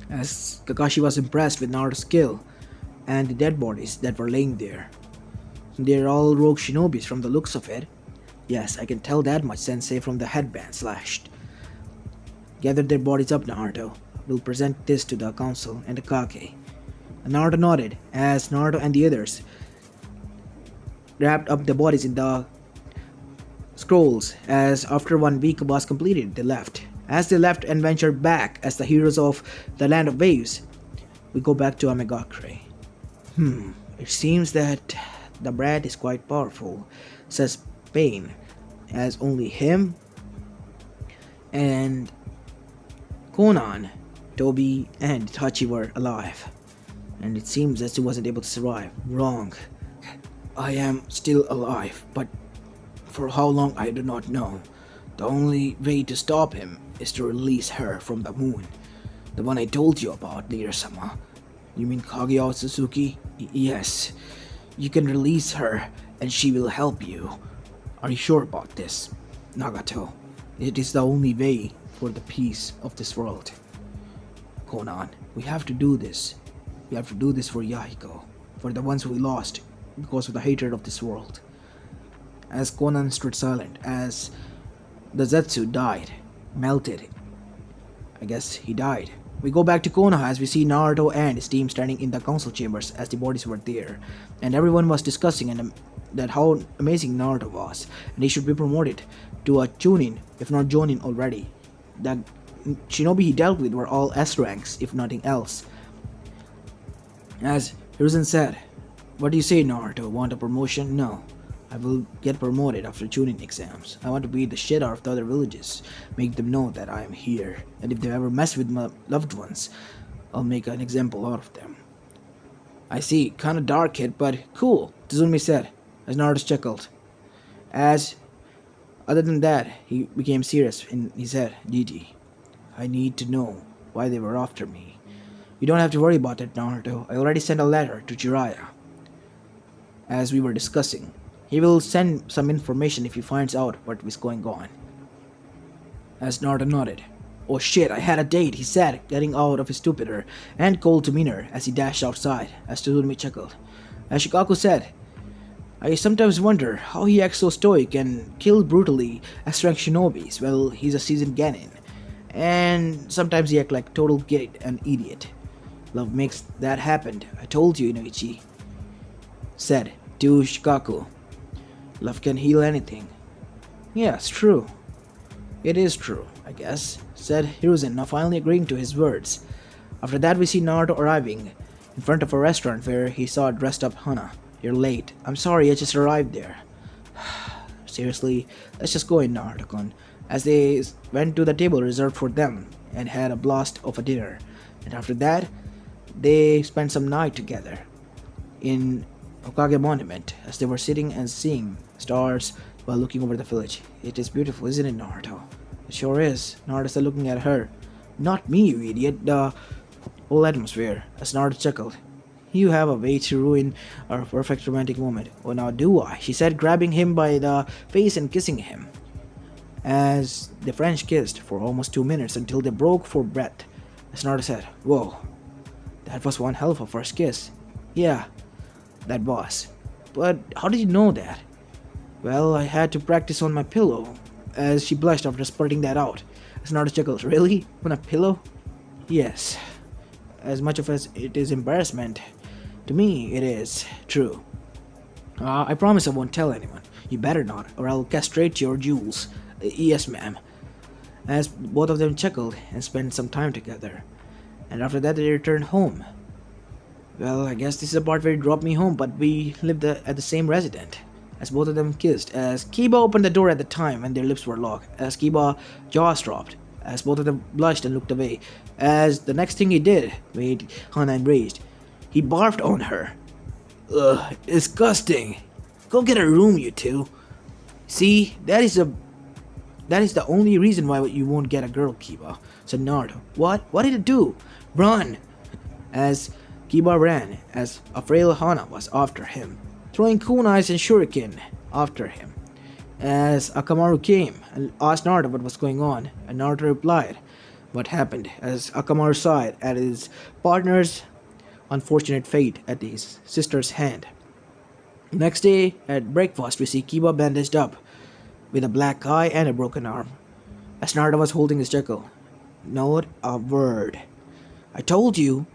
As Kakashi was impressed with Naruto's skill and the dead bodies that were laying there. They're all rogue shinobis from the looks of it. Yes, I can tell that much, Sensei, from the headband slashed. Gather their bodies up, Naruto. We'll present this to the council and the Kage. And Naruto nodded as Naruto and the others wrapped up the bodies in the scrolls. As after 1 week was completed, they left. As they left and ventured back as the heroes of the Land of Waves, we go back to Amegakure. It seems that the brat is quite powerful, says Pain, as only him and Konan, Tobi, and Itachi were alive. And it seems Zetsu wasn't able to survive. Wrong. I am still alive, but for how long I do not know. The only way to stop him is to release her from the moon. The one I told you about, Leader-sama. You mean Kaguya Otsutsuki? Yes. You can release her and she will help you. Are you sure about this, Nagato? It is the only way for the peace of this world. Konan, we have to do this. We have to do this for Yahiko, for the ones we lost because of the hatred of this world. As Konan stood silent, as the Zetsu died, melted. I guess he died. We go back to Konoha as we see Naruto and his team standing in the council chambers as the bodies were there, and everyone was discussing that how amazing Naruto was, and he should be promoted to a Chunin, if not Jonin already. The shinobi he dealt with were all S ranks, if nothing else. As Hiruzen said, "What do you say, Naruto? Want a promotion? No. I will get promoted after Chunin exams. I want to beat the shit out of the other villages, make them know that I am here, and if they ever mess with my loved ones, I'll make an example out of them." "I see, kinda dark kid, but cool," Tazumi said, as Naruto chuckled. As other than that, he became serious and he said, "Gigi, I need to know why they were after me. You don't have to worry about it, Naruto. I already sent a letter to Jiraiya. As we were discussing, he will send some information if he finds out what was going on." As Naruto nodded. "Oh shit, I had a date," he said, getting out of his stupor and cold demeanor as he dashed outside, as Tazumi chuckled. As Shikaku said, "I sometimes wonder how he acts so stoic and kills brutally as rank shinobis. Well, he's a seasoned genin. And sometimes he acts like total git and idiot. Love makes that happen. I told you, Inoichi," said to Shikaku. "Love can heal anything." "Yeah, it's true. It is true, I guess," said Hiruzen, now finally agreeing to his words. After that, we see Naruto arriving in front of a restaurant where he saw a dressed up Hana. "You're late." "I'm sorry, I just arrived there." "Seriously, let's just go in, Naruto-kun." As they went to the table reserved for them and had a blast of a dinner. And after that, they spent some night together in Hokage Monument as they were sitting and seeing stars while looking over the village. "It is beautiful, isn't it, Naruto?" "It sure is," Naruto said, looking at her. "Not me, you idiot. The whole atmosphere," as Naruto chuckled. "You have a way to ruin our perfect romantic moment." "Oh, now do I?" she said, grabbing him by the face and kissing him. As the French kissed for almost 2 minutes until they broke for breath, as Naruto said, "Whoa, that was one hell of a first kiss." "Yeah, that was. But how did you know that?" "Well, I had to practice on my pillow," as she blushed after spurting that out. As Naruto chuckled, "Really? On a pillow?" "Yes. As much of as it is embarrassment, to me it is true. I promise I won't tell anyone." "You better not, or I'll castrate your jewels." "Yes, ma'am." As both of them chuckled and spent some time together. And after that, they returned home. Well, I guess this is the part where he dropped me home, but we lived at the same residence. As both of them kissed, as Kiba opened the door at the time and their lips were locked, as Kiba jaws dropped, as both of them blushed and looked away, as the next thing he did made Hana enraged. He barfed on her. "Ugh, disgusting. Go get a room, you two." "See, that is the only reason why you won't get a girl, Kiba," said Naruto. "What? What did it do?" "Run!" As Kiba ran, as a frail Hana was after him, throwing kunais and shuriken after him. As Akamaru came and asked Naruto what was going on, and Naruto replied what happened, as Akamaru sighed at his partner's unfortunate fate at his sister's hand. Next day, at breakfast, we see Kiba bandaged up, with a black eye and a broken arm, as Naruto was holding his chuckle. "Not a word. I told you,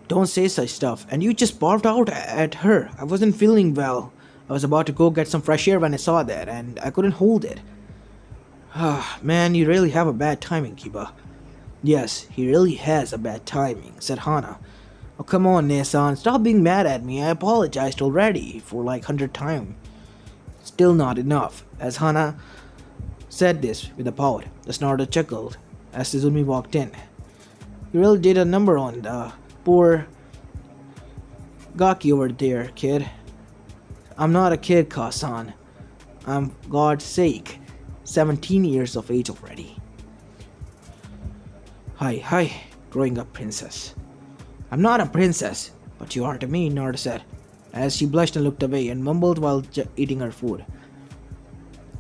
don't say such stuff, and you just barfed out at her. I wasn't feeling well. I was about to go get some fresh air when I saw that, and I couldn't hold it." "Ah, man, you really have a bad timing, Kiba." "Yes, he really has a bad timing," said Hana. "Oh, come on, Nesan, stop being mad at me. I apologized already for like 100 times. Still not enough," as Hana said this with a pout. As Naruto chuckled as Tazumi walked in. "You really did a number on the poor Gaki over there, kid." "I'm not a kid, Kasan. I'm, God's sake, 17 years of age already." Hi, growing up princess." "I'm not a princess, but you are to me," Naruto said, as she blushed and looked away and mumbled while eating her food.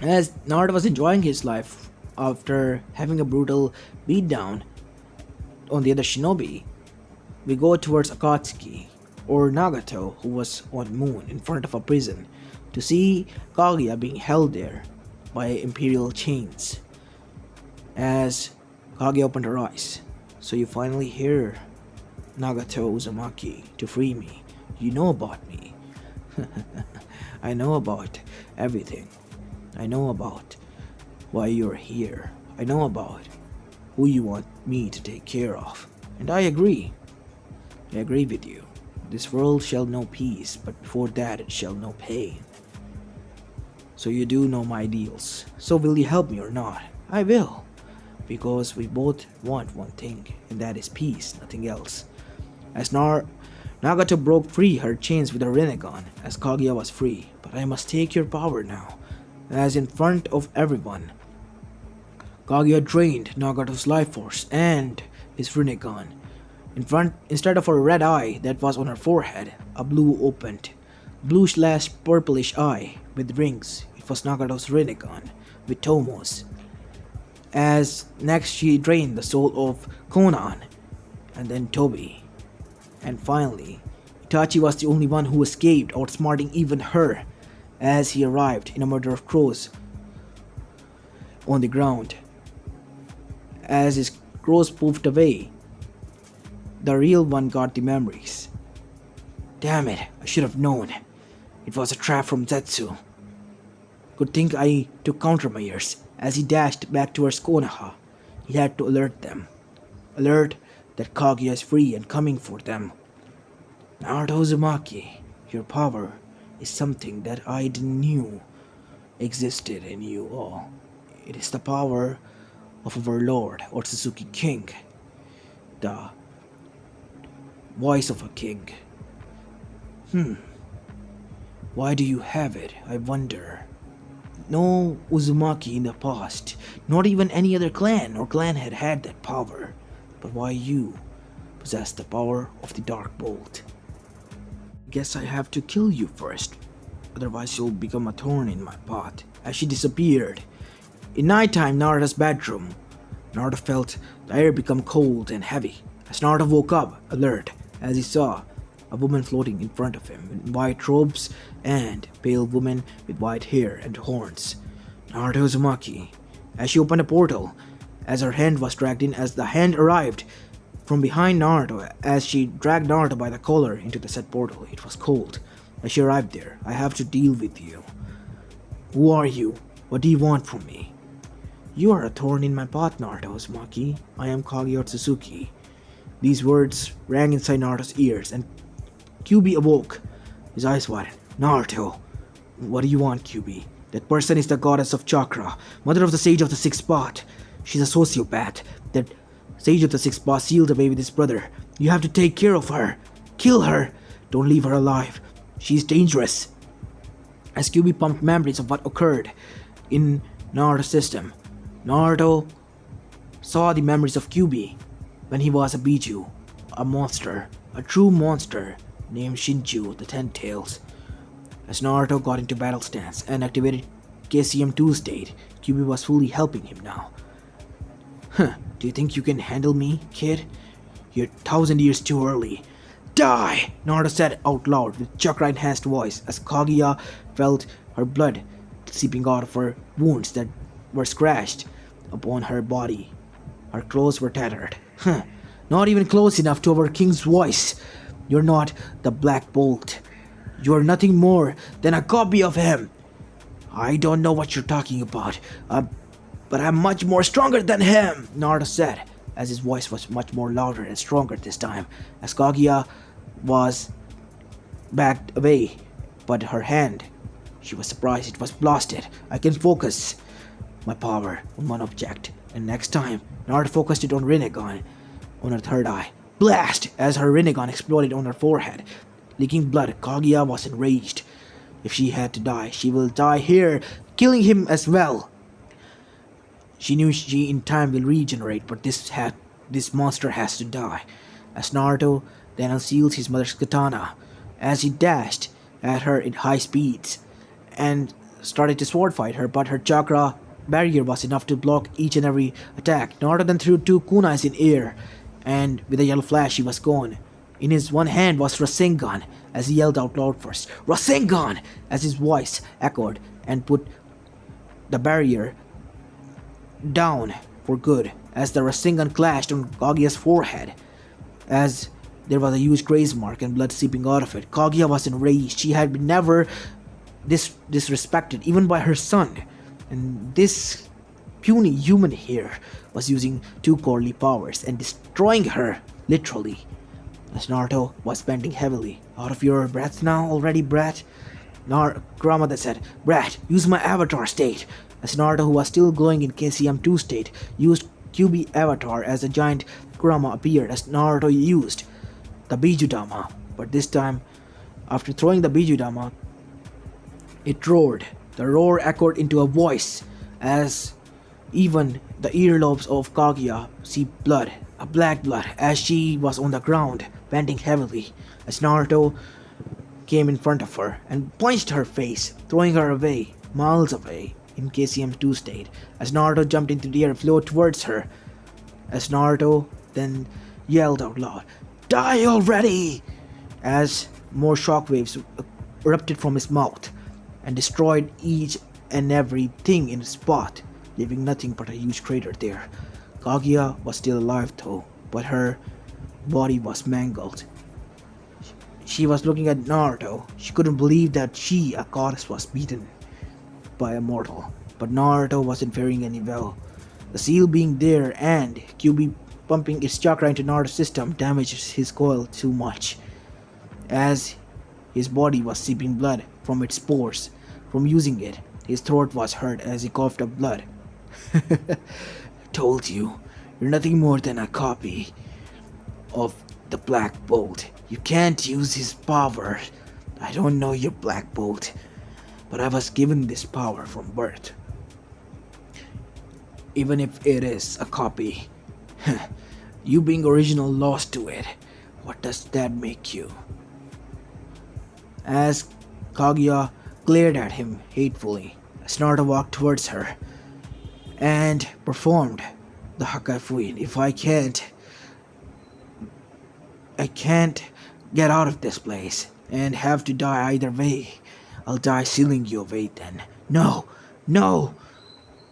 As Naruto was enjoying his life after having a brutal beatdown on the other shinobi, we go towards Akatsuki, or Nagato, who was on Moon in front of a prison, to see Kaguya being held there by imperial chains. As Kaguya opened her eyes, So you finally here, Nagato Uzumaki, to free me. You know about me. I know about everything. I know about why you're here. I know about who you want me to take care of. And I agree. I agree with you. This world shall know peace, but before that it shall know pain. So you do know my deals. So will you help me or not? I will. Because we both want one thing, and that is peace, nothing else. As Nagato broke free her chains with her Rinnegan, as Kaguya was free, but I must take your power now, as in front of everyone. Kaguya drained Nagato's life force and his Rinnegan. Instead of a red eye that was on her forehead, a blue opened. Blue/purplish eye with rings. It was Nagato's Rinnegan with Tomo's. As next she drained the soul of Conan, and then Tobi. And finally, Itachi was the only one who escaped, outsmarting even her, as he arrived in a murder of crows on the ground. As his crows poofed away, the real one got the memories. Damn it, I should have known. It was a trap from Zetsu. Good thing I took countermeasures. As he dashed back towards Konoha, he had to alert them. Alert that Kaguya is free and coming for them. Naruto Uzumaki, your power is something that I didn't knew existed in you all. It is the power of our Lord, Otsutsuki King. The voice of a king. Why do you have it, I wonder? No Uzumaki in the past, not even any other clan or clan had that power. But why you possess the power of the Dark Bolt? Guess I have to kill you first, otherwise you'll become a thorn in my path. As she disappeared. In nighttime, Naruto's bedroom, Naruto felt the air become cold and heavy. As Naruto woke up, alert, as he saw a woman floating in front of him in white robes and pale woman with white hair and horns. Naruto Uzumaki. As she opened a portal, as her hand was dragged in, as the hand arrived from behind Naruto, as she dragged Naruto by the collar into the said portal. It was cold. As she arrived there, I have to deal with you. Who are you? What do you want from me? You are a thorn in my path, Naruto Uzumaki. I am Kaguya Otsutsuki. These words rang inside Naruto's ears, and Kyuubi awoke. His eyes widened. Naruto, what do you want, Kyuubi? That person is the goddess of chakra, mother of the sage of the sixth path. She's a sociopath. That sage of the sixth path sealed away with his brother. You have to take care of her. Kill her. Don't leave her alive. She's dangerous. As Kyuubi pumped memories of what occurred in Naruto's system, Naruto saw the memories of Kyuubi when he was a Biju, a monster, a true monster named Shinju the Ten Tails. As Naruto got into battle stance and activated KCM2 state, Kyuubi was fully helping him now. Do you think you can handle me, kid? You're 1,000 years too early. Die! Naruto said out loud with chakra-enhanced voice as Kaguya felt her blood seeping out of her wounds that were scratched upon her body. Her clothes were tattered. Not even close enough to our king's voice. You're not the Black Bolt. You're nothing more than a copy of him. I don't know what you're talking about, but I'm much more stronger than him, Naruto said, as his voice was much more louder and stronger this time, as Kaguya was backed away, but her hand, she was surprised it was blasted. I can focus my power on one object, and next time, Naruto focused it on Rinnegan, on her third eye. Blast! As her Rinnegan exploded on her forehead. Leaking blood, Kaguya was enraged. If she had to die, she will die here, killing him as well. She knew she in time will regenerate, but this monster has to die. As Naruto then unsealed his mother's katana, as he dashed at her in high speeds, and started to sword fight her, but her chakra barrier was enough to block each and every attack. Naruto then threw 2 kunais in air, and with a yellow flash he was gone. In his one hand was Rasengan, as he yelled out loud first, Rasengan! As his voice echoed and put the barrier down for good. as the Rasengan clashed on Kaguya's forehead, as there was a huge graze mark and blood seeping out of it. Kaguya was enraged. She had been never disrespected, even by her son. And this puny human here was using two godly powers and destroying her, literally. As Naruto was bending heavily. Out of your breath now already, brat? Grandmother said, Brat, use my avatar state. As Naruto, who was still glowing in KCM2 state, used QB avatar as a giant Kurama appeared as Naruto used the Bijudama. But this time, after throwing the Bijudama, it roared. The roar echoed into a voice as even the earlobes of Kaguya see blood, a black blood, as she was on the ground, bending heavily, as Naruto came in front of her and punched her face, throwing her away, miles away, in KCM2 state, as Naruto jumped into the air and flew towards her, as Naruto then yelled out loud, Die already! As more shockwaves erupted from his mouth and destroyed each and everything in its path, leaving nothing but a huge crater there. Kaguya was still alive though, but her body was mangled. She was looking at Naruto. She couldn't believe that she, a goddess, was beaten by a mortal. But Naruto wasn't faring any well. The seal being there and QB pumping its chakra into Naruto's system damaged his coil too much, as his body was seeping blood from its pores. From using it, his throat was hurt as he coughed up blood. Told you, you're nothing more than a copy of the Black Bolt. You can't use his power. I don't know your Black Bolt, but I was given this power from birth. Even if it is a copy, you being original lost to it, what does that make you? As Kaguya glared at him hatefully, Naruto walked towards her and performed the Hakai Fuin. If I can't get out of this place and have to die either way, I'll die sealing you away then. No, no,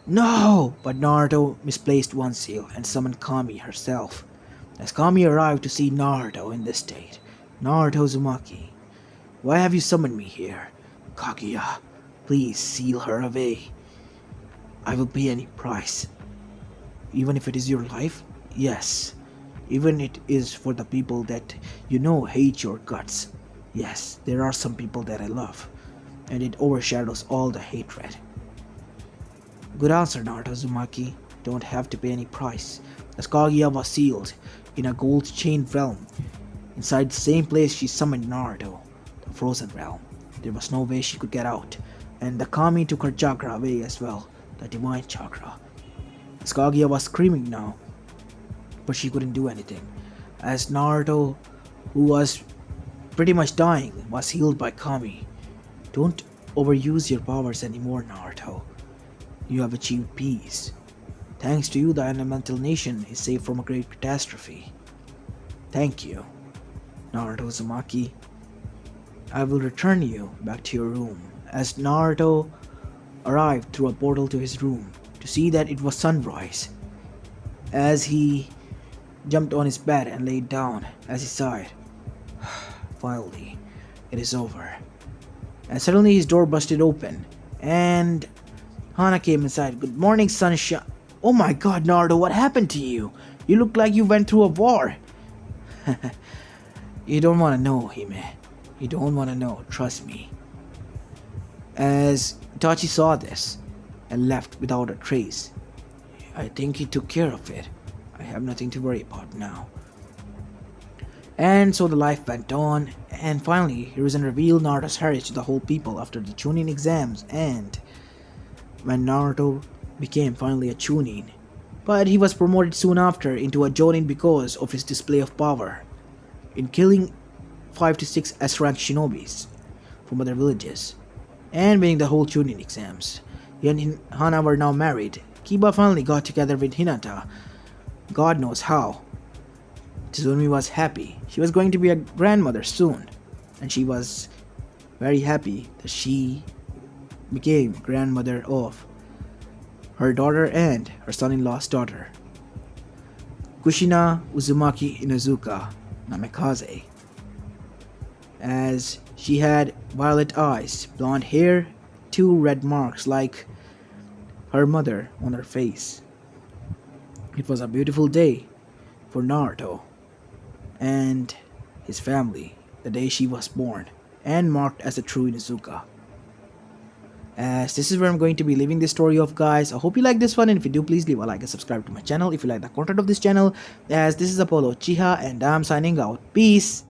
no! But Naruto misplaced one seal and summoned Kami herself. As Kami arrived to see Naruto in this state, Naruto Uzumaki, why have you summoned me here? Kaguya, please seal her away. I will pay any price. Even if it is your life? Yes. Even it is for the people that you know hate your guts. Yes, there are some people that I love, and it overshadows all the hatred. Good answer, Naruto Uzumaki. Don't have to pay any price. As Kaguya was sealed in a gold chained realm, inside the same place she summoned Naruto, the frozen realm. There was no way she could get out, and the Kami took her chakra away as well, the divine chakra. As Kaguya was screaming now, but she couldn't do anything, as Naruto, who was pretty much dying, was healed by Kami. Don't overuse your powers anymore, Naruto. You have achieved peace. Thanks to you, the elemental nation is saved from a great catastrophe. Thank you, Naruto Uzumaki. I will return you back to your room. As Naruto arrived through a portal to his room to see that it was sunrise, as he jumped on his bed and laid down as he sighed. Finally, it is over. And suddenly his door busted open, and Hana came inside. Good morning, sunshine. Oh my god, Naruto, what happened to you? You look like you went through a war. You don't want to know, Hime. You don't want to know, trust me. As Itachi saw this and left without a trace, I think he took care of it. I have nothing to worry about now. And so the life went on, and finally Hiruzen revealed Naruto's heritage to the whole people after the Chunin exams, and when Naruto became finally a Chunin. But he was promoted soon after into a Jonin because of his display of power in killing 5 to 6 S-rank shinobis from other villages and winning the whole Chunin exams. He and Hana were now married. Kiba finally got together with Hinata. God knows how. Tizumi was happy. She was going to be a grandmother soon, and she was very happy that she became grandmother of her daughter and her son-in-law's daughter. Kushina Uzumaki Inuzuka Namikaze, as she had violet eyes, blonde hair, two red marks like her mother on her face. It was a beautiful day for Naruto and his family, the day she was born, and marked as a true Inuzuka. As this is where I'm going to be leaving this story off, guys. I hope you like this one, and if you do, please leave a like and subscribe to my channel if you like the content of this channel. As this is Apollo Uchiha, and I'm signing out. Peace.